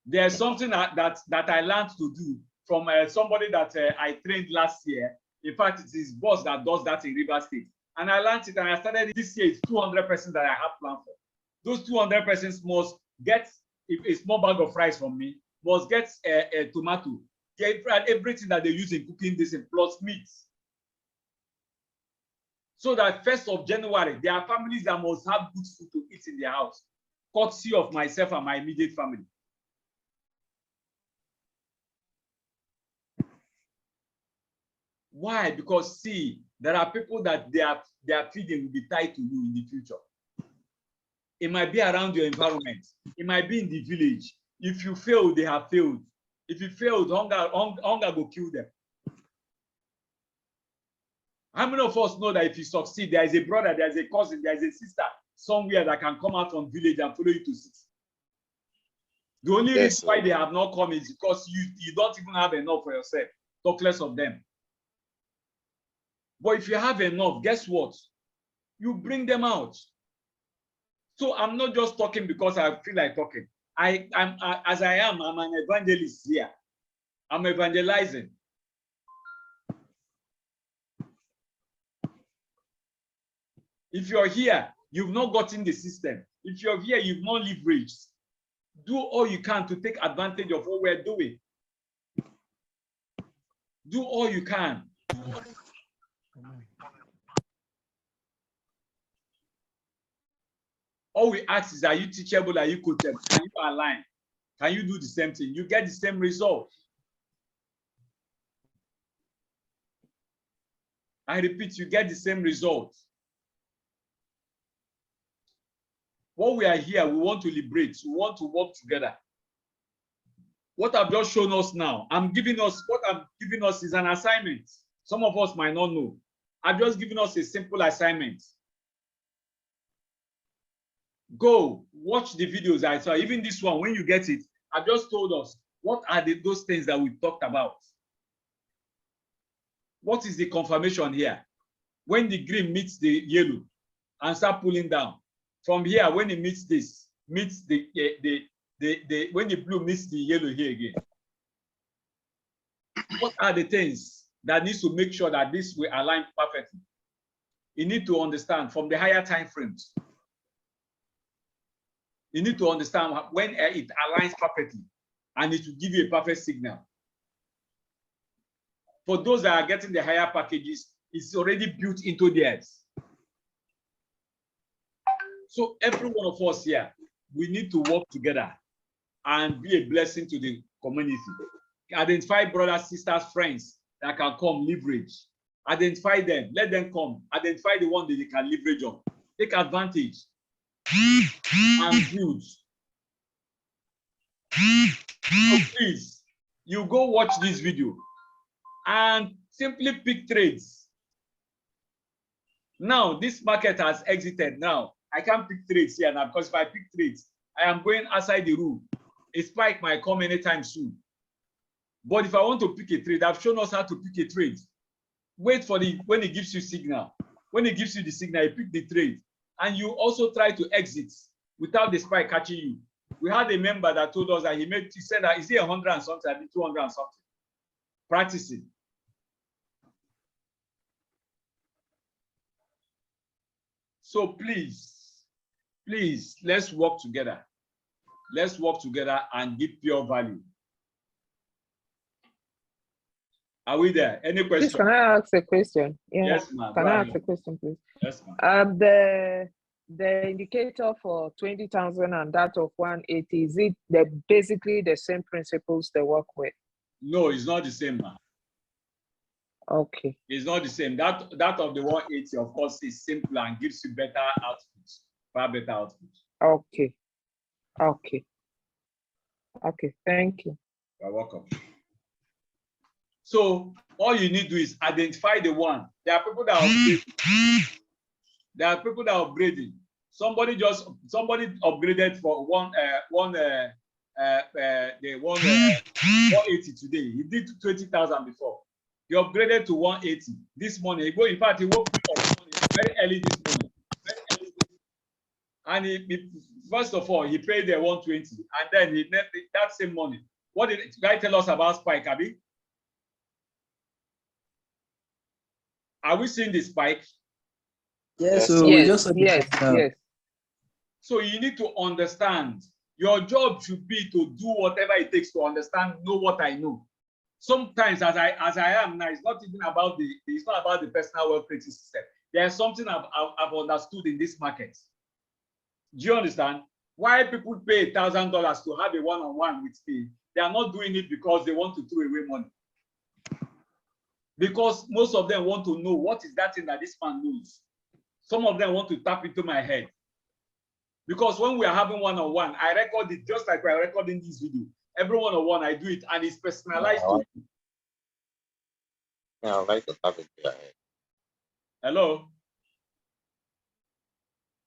Speaker 4: There's something that I learned to do from somebody that I trained last year. In fact, it is boss that does that in River State. And I learned it and I started this year. It's 200 persons that I have planned for. Those 200 persons must get a small bag of rice from me, must get a tomato, get everything that they use in cooking this in plus meat. So that 1st of January, there are families that must have good food to eat in their house, courtesy of myself and my immediate family. Why? Because see, there are people that their feeding will be tied to you in the future. It might be around your environment. It might be in the village. If you fail, they have failed. If you failed, hunger will kill them. How many of us know that if you succeed, there is a brother, there is a cousin, there is a sister somewhere that can come out from village and follow you to sit? The only reason why they have not come is because you don't even have enough for yourself. Talk less of them. But if you have enough, guess what? You bring them out. So I'm not just talking because I feel like talking. I'm an evangelist here. I'm evangelizing. If you're here, you've not gotten the system. If you're here, you've not leveraged. Do all you can to take advantage of what we're doing. Do all you can. All we ask is, are you teachable? Are you coachable? Can you align? Can you do the same thing? You get the same result. I repeat, you get the same result. What we are here, we want to liberate. We want to work together. What I've just shown us now, what I'm giving us is an assignment. Some of us might not know. I've just given us a simple assignment. Go watch the videos I saw. Even this one, when you get it, I've just told us what are those things that we talked about. What is the confirmation here? When the green meets the yellow and start pulling down. From here, when it meets this, meets when the blue meets the yellow here again. What are the things that needs to make sure that this will align perfectly? You need to understand from the higher time frames. You need to understand when it aligns perfectly and it will give you a perfect signal. For those that are getting the higher packages, it's already built into theirs. So every one of us here, we need to work together and be a blessing to the community. Identify brothers, sisters, friends that can come leverage. Identify them, let them come. Identify the one that they can leverage on. Take advantage and build. So please, you go watch this video and simply pick trades. Now, this market has exited now. I can't pick trades here now because if I pick trades, I am going outside the rule. A spike might come anytime soon. But if I want to pick a trade, I've shown us how to pick a trade. Wait for when it gives you signal. When it gives you the signal, you pick the trade. And you also try to exit without the spike catching you. We had a member that told us that he said that is it 100 and something, I mean 200 and something. Practicing. So please, let's work together. Let's work together and give pure value. Are we there? Any question?
Speaker 2: Please, can I ask a question? Yeah.
Speaker 4: Yes, ma'am.
Speaker 2: Can I ask a question, please?
Speaker 4: Yes, ma'am.
Speaker 2: The indicator for 20,000 and that of 180, is it basically the same principles they work with?
Speaker 4: No, it's not the same, ma'am.
Speaker 2: Okay.
Speaker 4: It's not the same. That of the 180, of course, is simple and gives you better output, far better output.
Speaker 2: Okay. Okay. Okay. Thank you.
Speaker 4: You're welcome. So all you need to do is identify the one. There are people that are upgrading. There are people that are upgrading. Somebody upgraded for 180 today. He did 20,000 before. He upgraded to 180 this morning. In fact, he woke up very early this morning. And he first of all, he paid the 120, and then that same morning. What did the guy tell us about spike, Abi? Are we seeing the spike?
Speaker 5: Yes,
Speaker 3: Yes,
Speaker 5: so
Speaker 2: Yes,
Speaker 5: we just
Speaker 2: yes, yes.
Speaker 4: So you need to understand. Your job should be to do whatever it takes to understand, know what I know. Sometimes, as I am now, it's not not about the personal wealth creation system. There's something I've understood in this market. Do you understand? Why people pay $1,000 to have a one-on-one with me? They are not doing it because they want to throw away money. Because most of them want to know what is that thing that this man knows. Some of them want to tap into my head. Because when we are having one-on-one, I record it just like we're recording this video. Every one-on-one, I do it, and it's personalized.
Speaker 3: I would like to tap into your head.
Speaker 4: Hello?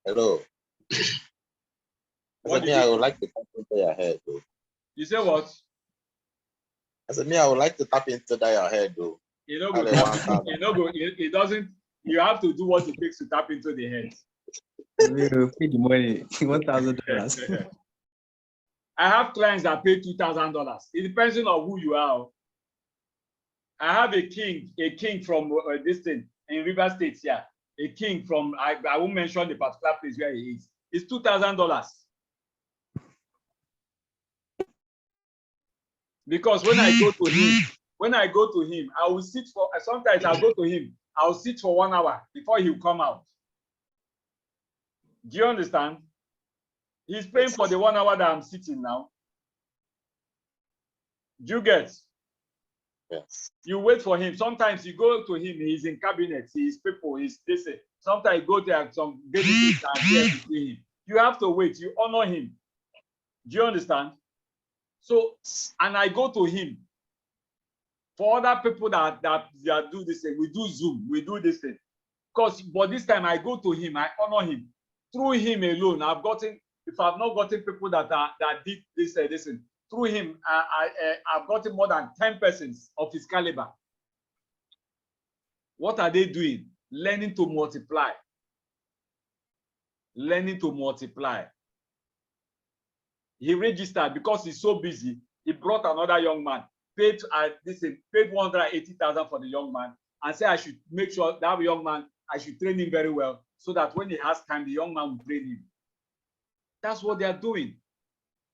Speaker 3: Hello. I would like to tap into your head, though.
Speaker 4: You say what?
Speaker 3: I said, I would like to tap into your head, though.
Speaker 4: You know, it doesn't. You have to do what it takes to tap into the head.
Speaker 5: We will pay the money, $1,000.
Speaker 4: I have clients that pay $2,000. It depends on who you are. I have a king from this thing in River State here. A king from I won't mention the particular place where he is. It's $2,000. Because when I go to him, I will sit for. Sometimes I'll go to him. I'll sit for 1 hour before he'll come out. Do you understand? He's paying for the 1 hour that I'm sitting now. Do you get?
Speaker 3: Yes.
Speaker 4: You wait for him. Sometimes you go to him, he's in cabinet, he's people, he's this. Sometimes you go there, some delegates are there to see him. You have to wait, you honor him. Do you understand? So, and I go to him. For other people that do this thing, we do Zoom, we do this thing. But this time I go to him, I honor him. Through him alone, if I've not gotten people that did this thing, through him, I've gotten more than 10 persons of his caliber. What are they doing? Learning to multiply. Learning to multiply. He registered because he's so busy. He brought another young man, paid 180,000 for the young man, and said I should make sure that young man, I should train him very well, so that when he has time, the young man will train him. That's what they are doing.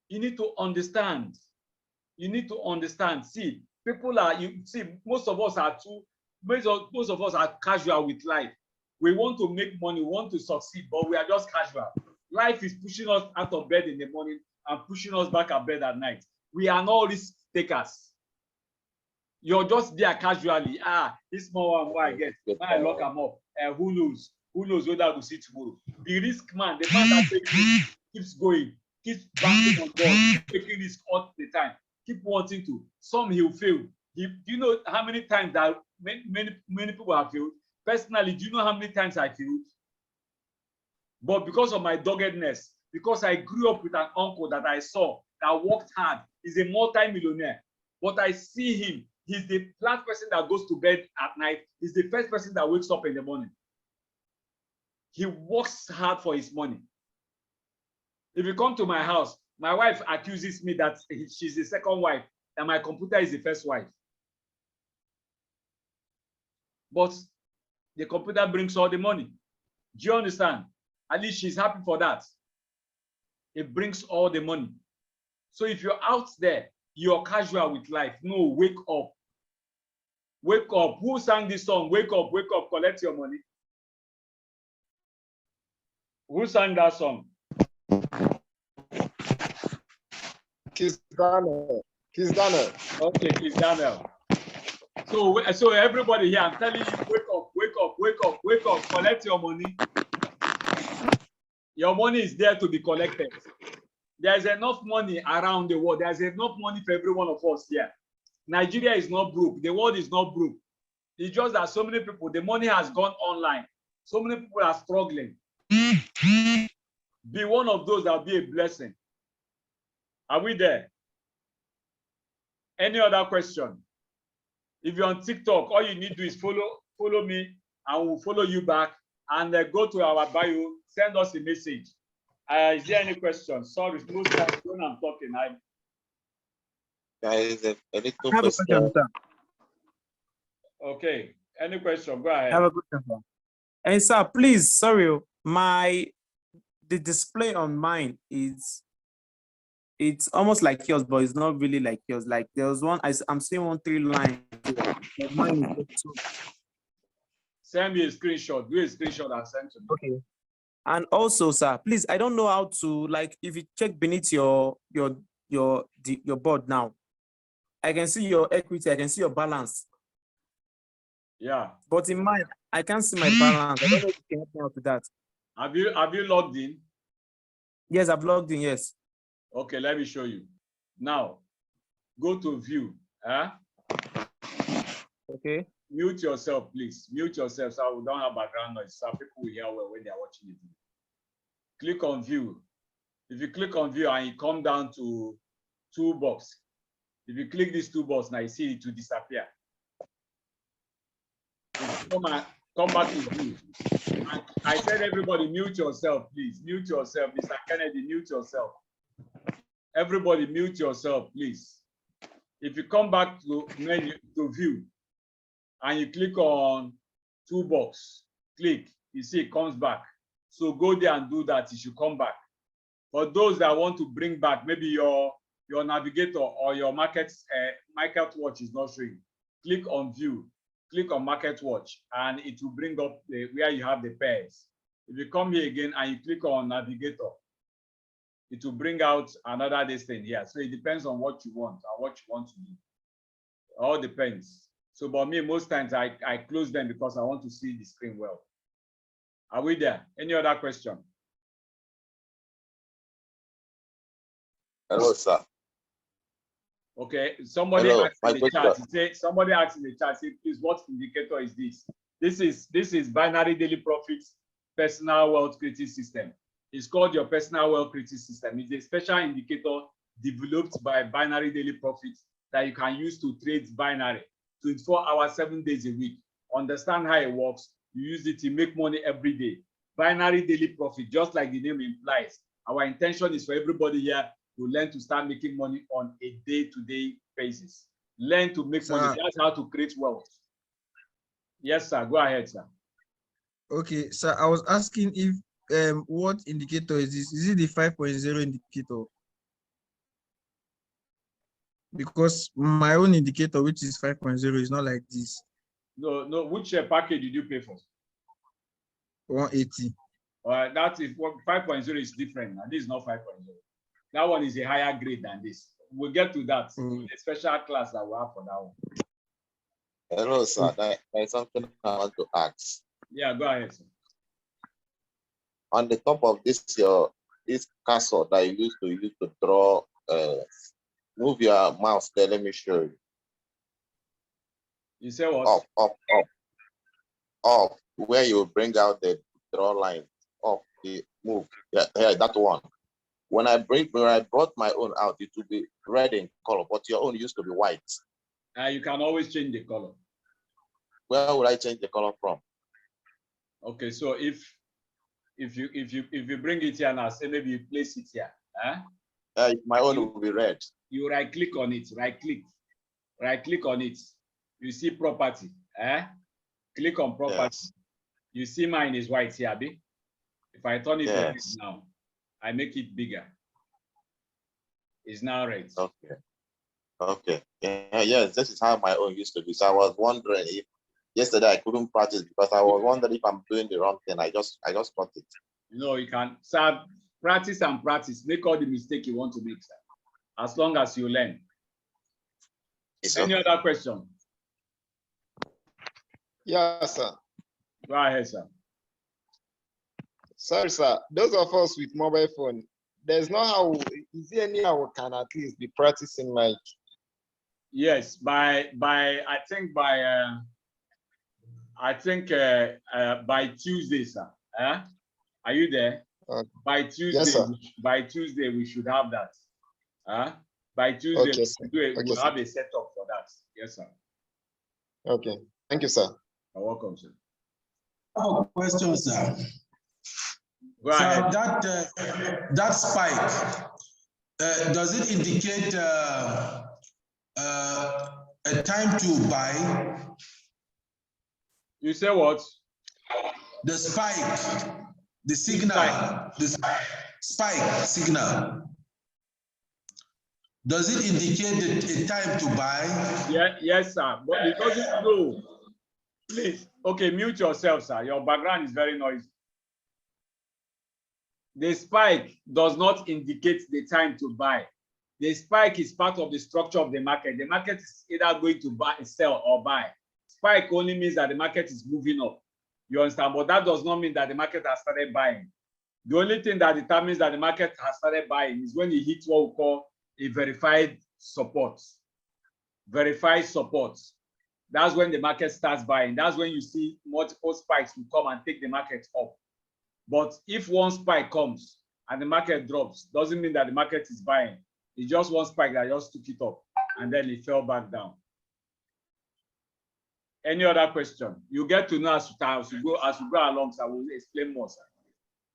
Speaker 4: You need to understand. You need to understand. See, most of us are casual with life. We want to make money, we want to succeed, but we are just casual. Life is pushing us out of bed in the morning and pushing us back at bed at night. We are not risk takers. You're just there casually. This small one, I get. When I lock them up, who knows? Who knows whether I will see tomorrow? The risk man, the man that takes risk, keeps going, keeps bouncing on board, taking risk all the time, keep wanting to. Some he'll fail. Do you know how many times that many people have failed? Personally, do you know how many times I failed? But because of my doggedness, because I grew up with an uncle that I saw that worked hard, he's a multi-millionaire. But I see him, he's the last person that goes to bed at night. He's the first person that wakes up in the morning. He works hard for his money. If you come to my house, my wife accuses me that she's the second wife, and my computer is the first wife. But the computer brings all the money. Do you understand? At least she's happy for that. It brings all the money. So if you're out there, you're casual with life. No, wake up. Wake up. Who sang this song? Wake up, collect your money. Who sang that song?
Speaker 6: Kiss Daniel.
Speaker 4: Okay, Kiss Daniel. So everybody here, I'm telling you, wake up, wake up, wake up, wake up, collect your money. Your money is there to be collected. There's enough money around the world. There's enough money for every one of us here. Nigeria is not broke. The world is not broke. It's just that so many people, the money has gone online. So many people are struggling. Be one of those that will be a blessing. Are we there? Any other question? If you're on TikTok, all you need to do is follow me, and we'll follow you back. And go to our bio, send us a message. Is there any question? Sorry, most times when I'm talking,
Speaker 3: There is a little
Speaker 10: I have a question, sir.
Speaker 4: Okay. Any question? Go ahead.
Speaker 10: I have a question, sir. And sir, please, sorry, the display on mine it's almost like yours, but it's not really like yours. Like there was one, I'm seeing 1 3 line. Mine is two.
Speaker 4: Send me a screenshot. Do a screenshot and send to me.
Speaker 10: Okay. And also, sir, please, I don't know how to, like, if you check beneath your board now, I can see your equity, I can see your balance.
Speaker 4: Yeah.
Speaker 10: But in mine, I can't see my balance. I don't know if you can help me out with that.
Speaker 4: Have you logged in?
Speaker 10: Yes, I've logged in, yes.
Speaker 4: Okay, let me show you. Now, go to view.
Speaker 10: Okay.
Speaker 4: Mute yourself, please. Mute yourself so we don't have background noise. So people will hear well when they are watching the video. Click on view. If you click on view and you come down to toolbox, if you click this toolbox, now you see it to disappear. If you come back to view. I said everybody mute yourself, please. Mute yourself. Mr. Kennedy, mute yourself. Everybody mute yourself, please. If you come back to menu to view and you click on toolbox, click, you see it comes back. So go there and do that. It should come back. For those that want to bring back, maybe your navigator or your market watch is not showing, click on view, click on market watch, and it will bring up where you have the pairs. If you come here again and you click on navigator, it will bring out another listing here. So it depends on what you want and what you want to do. All depends. So, but me, most times I close them because I want to see the screen well. Are we there? Any other question?
Speaker 3: Hello, sir.
Speaker 4: Okay, somebody asked in the chat. Somebody asked in the chat, say, please, what indicator is this? This is binary daily profits personal wealth creating system. It's called your personal wealth creating system. It's a special indicator developed by binary daily profits that you can use to trade binary 24 hours, 7 days a week. Understand how it works. You use it to make money every day. Binary daily profit, just like the name implies. Our intention is for everybody here to learn to start making money on a day-to-day basis. Learn to make money. That's how to create wealth. Yes, sir. Go ahead, sir.
Speaker 11: Okay, sir. I was asking if what indicator is this? Is it the 5.0 indicator? Because my own indicator, which is 5.0, is not like this.
Speaker 4: No. Which package did you pay for?
Speaker 11: 180.
Speaker 4: That is what 5.0 is different. And this is not 5.0. That one is a higher grade than this. We'll get to that. A special class that we have for that one.
Speaker 3: Hello, sir. There is something I want to ask.
Speaker 4: Yeah, go ahead, sir.
Speaker 3: On the top of this cursor that you use to draw, move your mouse there. Let me show you.
Speaker 4: You say what?
Speaker 3: Up, where you bring out the draw line. Up, the move. Yeah, that one. When I brought my own out, it will be red in color, but your own used to be white.
Speaker 4: You can always change the color.
Speaker 3: Where would I change the color from?
Speaker 4: Okay, so if you bring it here now, say maybe you place it here.
Speaker 3: My own will be red.
Speaker 4: You right click on it, right click on it. You see property. Click on property. Yes. You see mine is white here, Abi. If I turn it on now, I make it bigger. It's now red.
Speaker 3: Okay. Yes, this is how my own used to be. So I was wondering if yesterday I couldn't practice because I was wondering if I'm doing the wrong thing. I just got it.
Speaker 4: No, you can. So practice and practice. Make all the mistake you want to make, sir. As long as you learn. Any other question?
Speaker 6: Yes, sir.
Speaker 4: Go ahead, sir.
Speaker 6: Sorry, sir. Those of us with mobile phone, there's no how. Is there any how we can at least be practicing like?
Speaker 4: Yes, by Tuesday, sir. Are you there? By Tuesday,
Speaker 6: yes, sir.
Speaker 4: by Tuesday we should have that. By Tuesday,
Speaker 6: okay,
Speaker 4: we'll have a setup for that. Yes, sir.
Speaker 6: Okay. Thank you, sir.
Speaker 4: You're welcome, sir.
Speaker 8: I have a question, sir.
Speaker 4: Go ahead.
Speaker 8: That spike, does it indicate a time to buy?
Speaker 4: You say what?
Speaker 8: The spike, the signal, the spike signal. Does it indicate a time to buy?
Speaker 4: Yeah, yes, sir. But it doesn't know. Please, okay, mute yourself, sir. Your background is very noisy. The spike does not indicate the time to buy. The spike is part of the structure of the market. The market is either going to buy, sell, or buy. Spike only means that the market is moving up. You understand? But that does not mean that the market has started buying. The only thing that determines that the market has started buying is when it hits what we call a verified support. Verified support. That's when the market starts buying. That's when you see multiple spikes will come and take the market up. But if one spike comes and the market drops, doesn't mean that the market is buying. It's just one spike that just took it up and then it fell back down. Any other question? You get to know as you go along, so I will explain more, sir.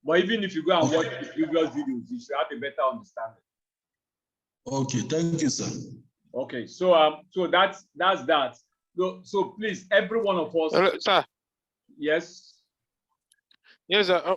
Speaker 4: But even if you go and watch the previous videos, you should have a better understanding.
Speaker 8: Okay, thank you, sir.
Speaker 4: Okay, so that's that. So please, every one of us.
Speaker 7: Sir.
Speaker 4: Yes.
Speaker 7: Yes, sir.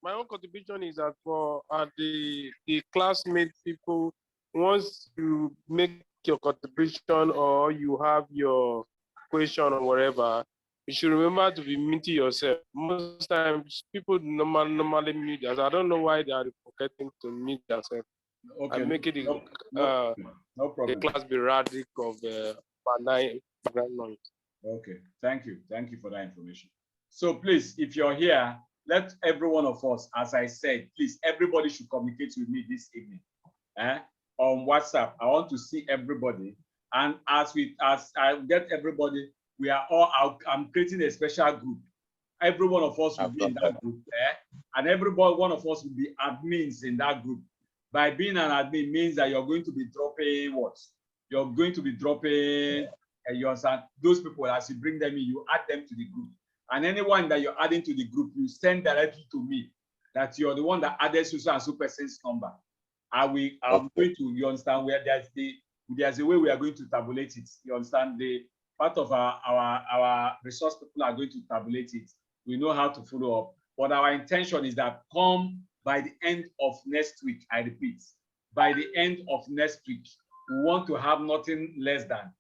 Speaker 7: My own contribution is that for the classmate people, once you make your contribution or you have your question or whatever, you should remember to be muting yourself. Most times, people normally mute us. I don't know why they are forgetting to mute themselves.
Speaker 4: Okay.
Speaker 7: And make it
Speaker 4: no problem.
Speaker 7: the class be radic of background noise.
Speaker 4: Okay, thank you for that information. So please, if you're here, let every one of us, as I said, please, everybody should communicate with me this evening on WhatsApp. I want to see everybody, and as I get everybody, we are all out. I'm creating a special group. Every one of us will be in that group, and one of us will be admins in that group. By being an admin means that you're going to be dropping what? You're going to be dropping those people. As you bring them in, you add them to the group. And anyone that you're adding to the group, you send directly to me that you're the one that added so and so person's number. I'm going to, you understand, where there's a way we are going to tabulate it. You understand? The part of our resource people are going to tabulate it. We know how to follow up. But our intention is that come by the end of next week, I repeat, by the end of next week, we want to have nothing less than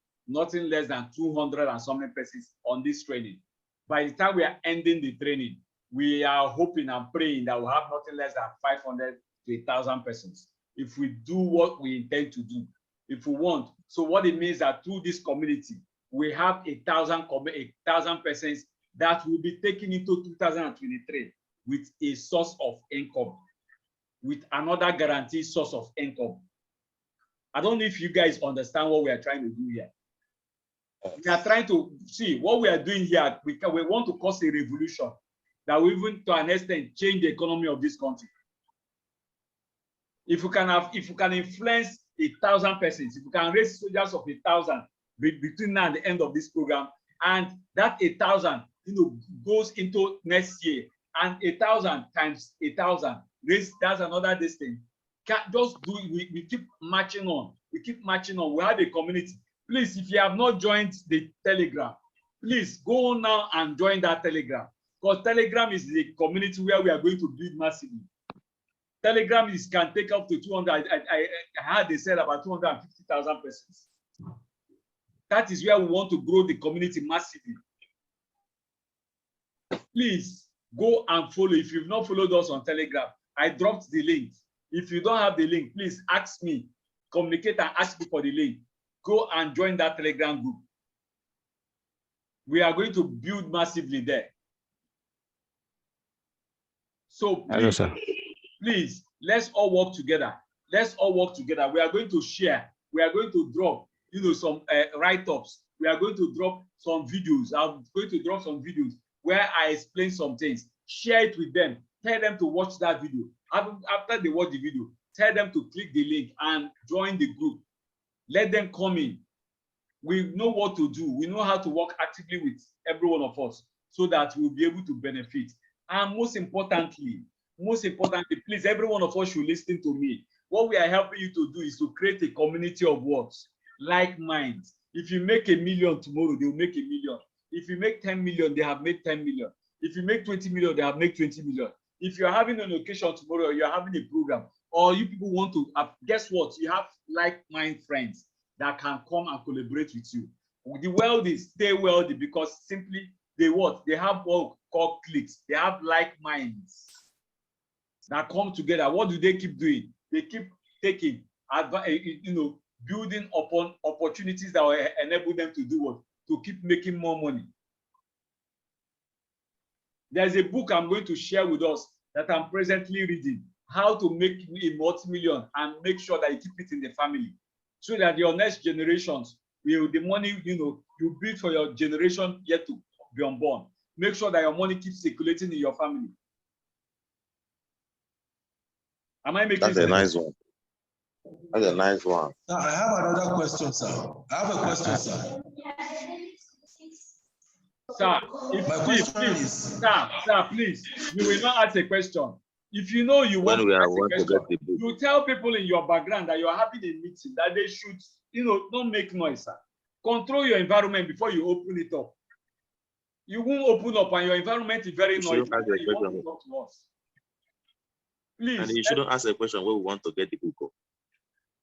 Speaker 4: 200 and something persons on this training. By the time we are ending the training, we are hoping and praying that we'll have nothing less than 500 to 1,000 persons. If we do what we intend to do, if we want. So what it means that through this community, we have 1,000 persons that will be taken into 2023 with a source of income, with another guaranteed source of income. I don't know if you guys understand what we are trying to do here. We are trying to see what we are doing here. We want to cause a revolution that will even to an extent change the economy of this country. If you can influence 1,000 persons, if you can raise soldiers of 1,000 between now and the end of this program, and that 1,000 goes into next year, and 1,000 times 1,000 raise, that's another distance. Just do it. We keep marching on. We have a community. Please, if you have not joined the Telegram, please go now and join that Telegram, because Telegram is the community where we are going to build massively. Telegram can take up to 200. I heard they said about 250,000 persons. That is where we want to grow the community massively. Please go and follow. If you've not followed us on Telegram, I dropped the link. If you don't have the link, please ask me, communicate and ask me for the link. Go and join that Telegram group. We are going to build massively there. So please, please, let's all work together. Let's all work together. We are going to share. We are going to drop, some write-ups. We are going to drop some videos. I'm going to drop some videos where I explain some things. Share it with them. Tell them to watch that video. After they watch the video, tell them to click the link and join the group. Let them come in. We know what to do. We know how to work actively with every one of us so that we'll be able to benefit. And most importantly, please, every one of us should listen to me. What we are helping you to do is to create a community of what? Like minds. If you make $1 million tomorrow, they will make $1 million. If you make 10 million, they have made 10 million. If you make 20 million, they have made 20 million. If you're having an occasion tomorrow, or you're having a program, or you people want to, guess what? You have like-minded friends that can come and collaborate with you. The wealthy stay wealthy because simply they have what called cliques. They have like minds that come together. What do they keep doing? They keep taking, building upon opportunities that will enable them to do what? To keep making more money. There's a book I'm going to share with us that I'm presently reading, how to make a multi-million and make sure that you keep it in the family, so that your next generations will, the money, you build for your generation yet to be unborn. Make sure that your money keeps circulating in your family. Am I making sense?
Speaker 3: That's a nice one. That's a nice one.
Speaker 8: Now, I have another question, sir. I have a question, sir.
Speaker 4: Sir, please, you will not ask a question. If you know you want to ask a question, you tell people in your background that you are having a meeting, that they should, don't make noise, sir. Control your environment before you open it up. You won't open up and your environment is very noisy. You want to talk to us. Please.
Speaker 3: And you shouldn't ask a question when we want to get the book.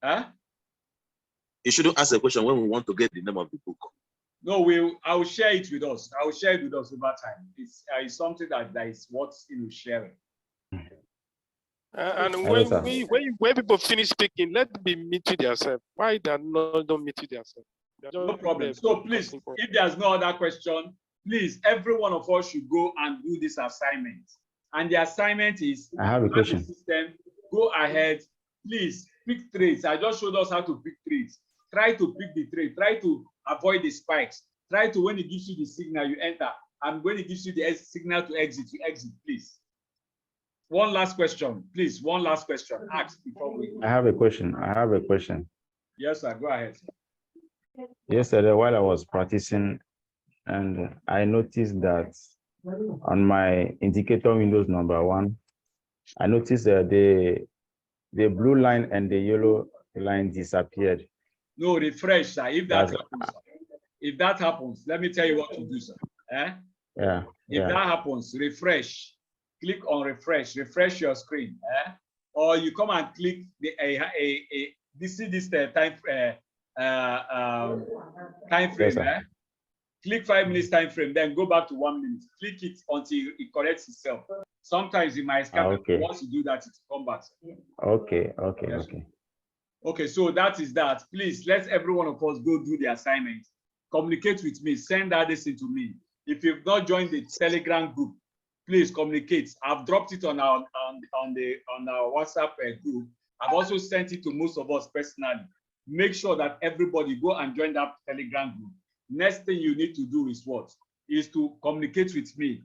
Speaker 4: Huh?
Speaker 3: You shouldn't ask a question when we want to get the name of the book.
Speaker 4: No, I will share it with us. I will share it with us over time. It's something that is worth sharing.
Speaker 7: And when people finish speaking, let them meet with themselves. Why they don't meet with themselves?
Speaker 4: No problem. So please, if there's no other question, please, every one of us should go and do this assignment. And the assignment is,
Speaker 12: I have a question.
Speaker 4: System, go ahead, please pick trades. I just showed us how to pick trades. Try to pick the trade. Try to avoid the spikes. Try to, when it gives you the signal, you enter. And when it gives you the signal to exit, you exit, please. One last question, please. One last question. Ask before we go.
Speaker 12: I have a question.
Speaker 4: Yes, sir. Go ahead.
Speaker 12: Yesterday, while I was practicing, and I noticed that on my indicator windows number 1, I noticed that the blue line and the yellow line disappeared.
Speaker 4: No, refresh, sir. If that happens, let me tell you what to do, sir.
Speaker 12: Yeah.
Speaker 4: If that happens, refresh. Click on refresh. Refresh your screen. Or you come and click this time frame.
Speaker 12: Yes,
Speaker 4: Click 5 minutes time frame, then go back to 1 minute. Click it until it corrects itself. Sometimes it might scan. Once you do that, it will come back.
Speaker 12: Okay.
Speaker 4: Yes. Okay, so that is that. Please, let every one of us go do the assignment. Communicate with me. Send that this to me. If you've not joined the Telegram group, please communicate. I've dropped it on our WhatsApp group. I've also sent it to most of us personally. Make sure that everybody go and join that Telegram group. Next thing you need to do is what? Is to communicate with me.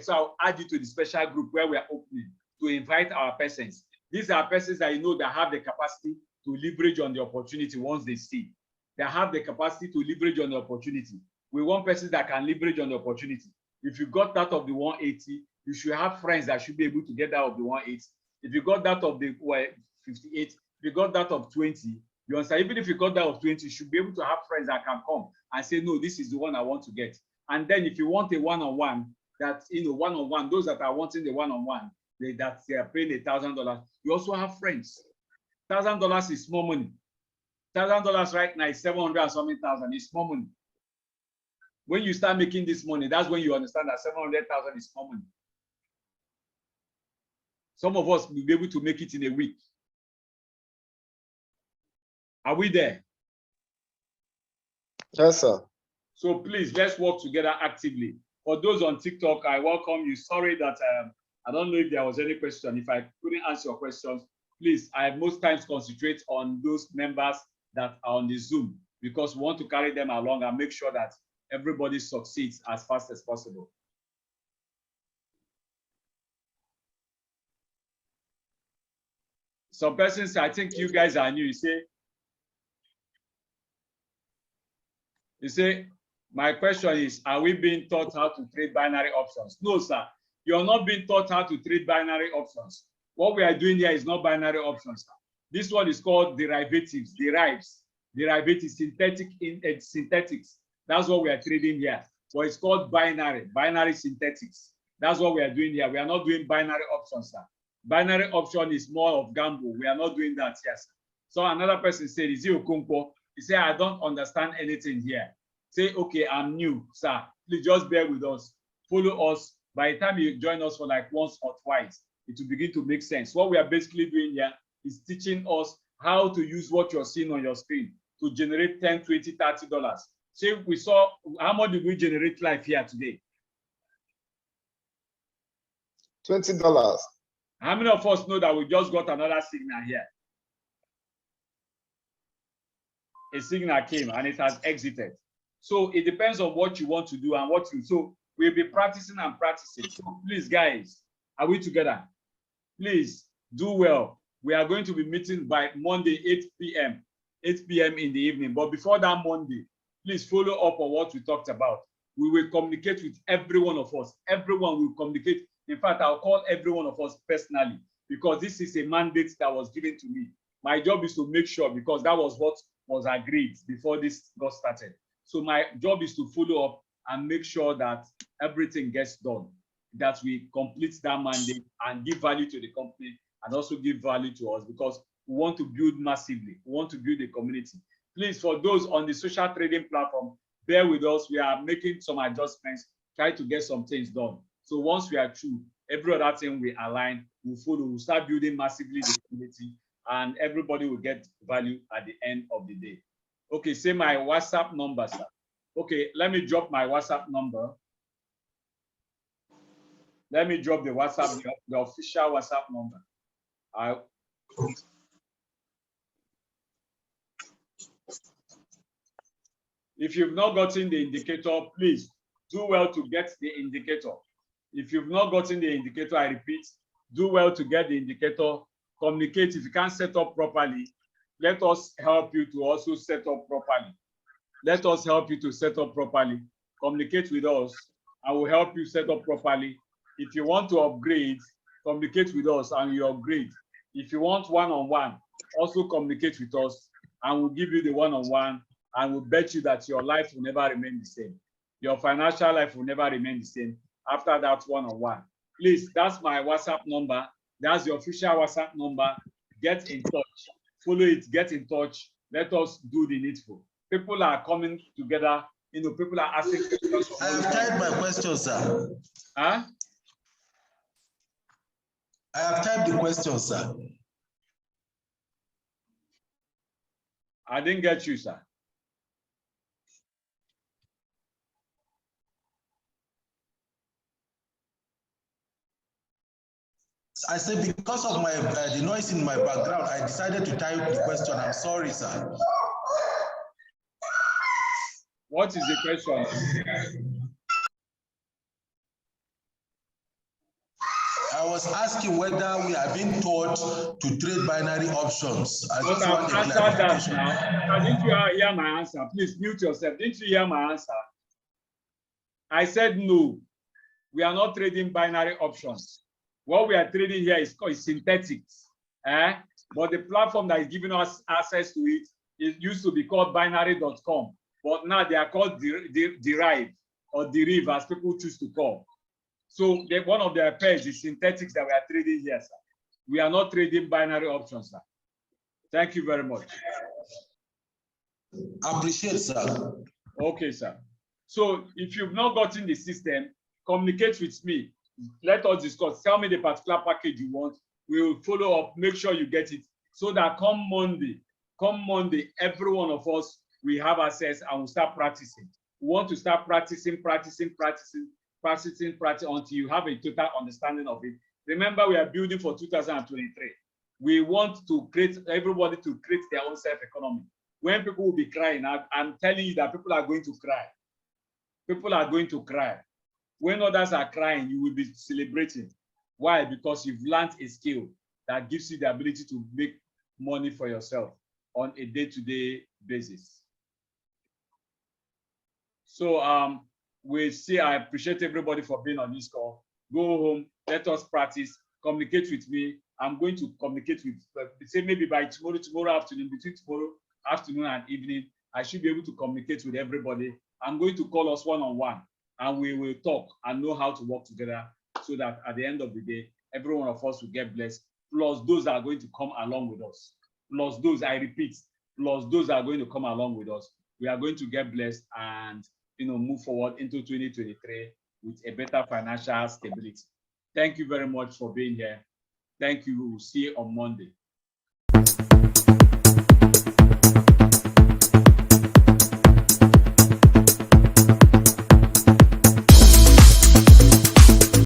Speaker 4: So I'll add you to the special group where we are opening to invite our persons. These are persons that you know that have the capacity to leverage on the opportunity once they see. They have the capacity to leverage on the opportunity. We want persons that can leverage on the opportunity. If you got that of the 180, you should have friends that should be able to get that of the 180. If you got that of the 58, if you got that of 20, you understand? Even if you got that of 20, you should be able to have friends that can come and say, no, this is the one I want to get. And then if you want a one-on-one, that, one-on-one, those that are wanting the one-on-one, that they are paying $1,000, you also have friends. $1,000 is small money. $1,000 right now is 700 and something thousand. It's small money. When you start making this money, that's when you understand that 700,000 is small money. Some of us will be able to make it in a week. Are we there?
Speaker 6: Yes, sir.
Speaker 4: So please, let's work together actively. For those on TikTok, I welcome you. Sorry that I don't know if there was any question. If I couldn't answer your questions, please, I most times concentrate on those members that are on the Zoom because we want to carry them along and make sure that everybody succeeds as fast as possible. Some persons, I think you guys are new. You say, my question is, are we being taught how to trade binary options? No, sir. You're not being taught how to trade binary options. What we are doing here is not binary options, sir. This one is called derivatives, derivatives, synthetics. That's what we are trading here. But it's called binary synthetics. That's what we are doing here. We are not doing binary options, sir. Binary option is more of gamble. We are not doing that here, sir. So another person said, is it Okonkwo? He said, I don't understand anything here. Say, okay, I'm new, sir. Please just bear with us. Follow us. By the time you join us for like once or twice, it will begin to make sense. What we are basically doing here is teaching us how to use what you're seeing on your screen to generate $10, $20, $30. Say we saw, how much did we generate live here today?
Speaker 6: $20.
Speaker 4: How many of us know that we just got another signal here? A signal came and it has exited. So it depends on what you want to do and what you, so we'll be practicing and practicing. So please, guys, are we together? Please do well. We are going to be meeting by Monday, 8 p.m. in the evening. But before that Monday, please follow up on what we talked about. We will communicate with every one of us. Everyone will communicate. In fact, I'll call every one of us personally because this is a mandate that was given to me. My job is to make sure, because that was what was agreed before this got started. So my job is to follow up and make sure that everything gets done, that we complete that mandate and give value to the company and also give value to us, because we want to build massively. We want to build a community. Please, for those on the social trading platform, bear with us. We are making some adjustments, try to get some things done. So once we are through, every other thing we align, we'll follow, we'll start building massively the community, and everybody will get value at the end of the day. Okay, say my WhatsApp number, sir. Okay, let me drop my WhatsApp number. Let me drop the WhatsApp, the official WhatsApp number. If you've not gotten the indicator, please do well to get the indicator. If you've not gotten the indicator, I repeat, do well to get the indicator. Communicate. If you can't set up properly, let us help you to also set up properly. Let us help you to set up properly. Communicate with us. I will help you set up properly. If you want to upgrade, communicate with us and you upgrade. If you want one-on-one, also communicate with us and we'll give you the one-on-one, and we'll bet you that your life will never remain the same. Your financial life will never remain the same after that one-on-one. Please, that's my WhatsApp number. That's the official WhatsApp number. Get in touch. Follow it. Get in touch. Let us do the needful. People are coming together. You know, people are asking questions.
Speaker 8: I have typed my question, sir.
Speaker 4: Huh?
Speaker 8: I have typed the question, sir.
Speaker 4: I didn't get you, sir.
Speaker 8: I said because of my the noise in my background, I decided to type the question. I'm sorry, sir.
Speaker 4: What is the question?
Speaker 8: I was asking whether we are being taught to trade binary options. I just want a clarification.
Speaker 4: Now, didn't you hear my answer? Please mute yourself. Didn't you hear my answer? I said no. We are not trading binary options. What we are trading here is called synthetics. But the platform that is giving us access to it used to be called binary.com. But now they are called derive or derive, as people choose to call. So one of their pairs is synthetics that we are trading here, sir. We are not trading binary options, sir. Thank you very much.
Speaker 8: Appreciate, sir.
Speaker 4: Okay, sir. So if you've not gotten the system, communicate with me. Let us discuss. Tell me the particular package you want. We will follow up, make sure you get it, so that come Monday, every one of us, we have access and we'll start practicing. We want to start practicing until you have a total understanding of it. Remember, we are building for 2023. We want to create everybody to create their own self-economy. When people will be crying, I'm telling you that people are going to cry. People are going to cry. When others are crying, you will be celebrating. Why? Because you've learned a skill that gives you the ability to make money for yourself on a day-to-day basis. So I appreciate everybody for being on this call. Go home, let us practice, communicate with me. I'm going to communicate with, say maybe by tomorrow afternoon, between tomorrow afternoon and evening, I should be able to communicate with everybody. I'm going to call us one-on-one and we will talk and know how to work together so that at the end of the day, every one of us will get blessed, plus those that are going to come along with us. Plus those, I repeat, plus those that are going to come along with us. We are going to get blessed and move forward into 2023 with a better financial stability. Thank you very much for being here. Thank you. We will see you on Monday.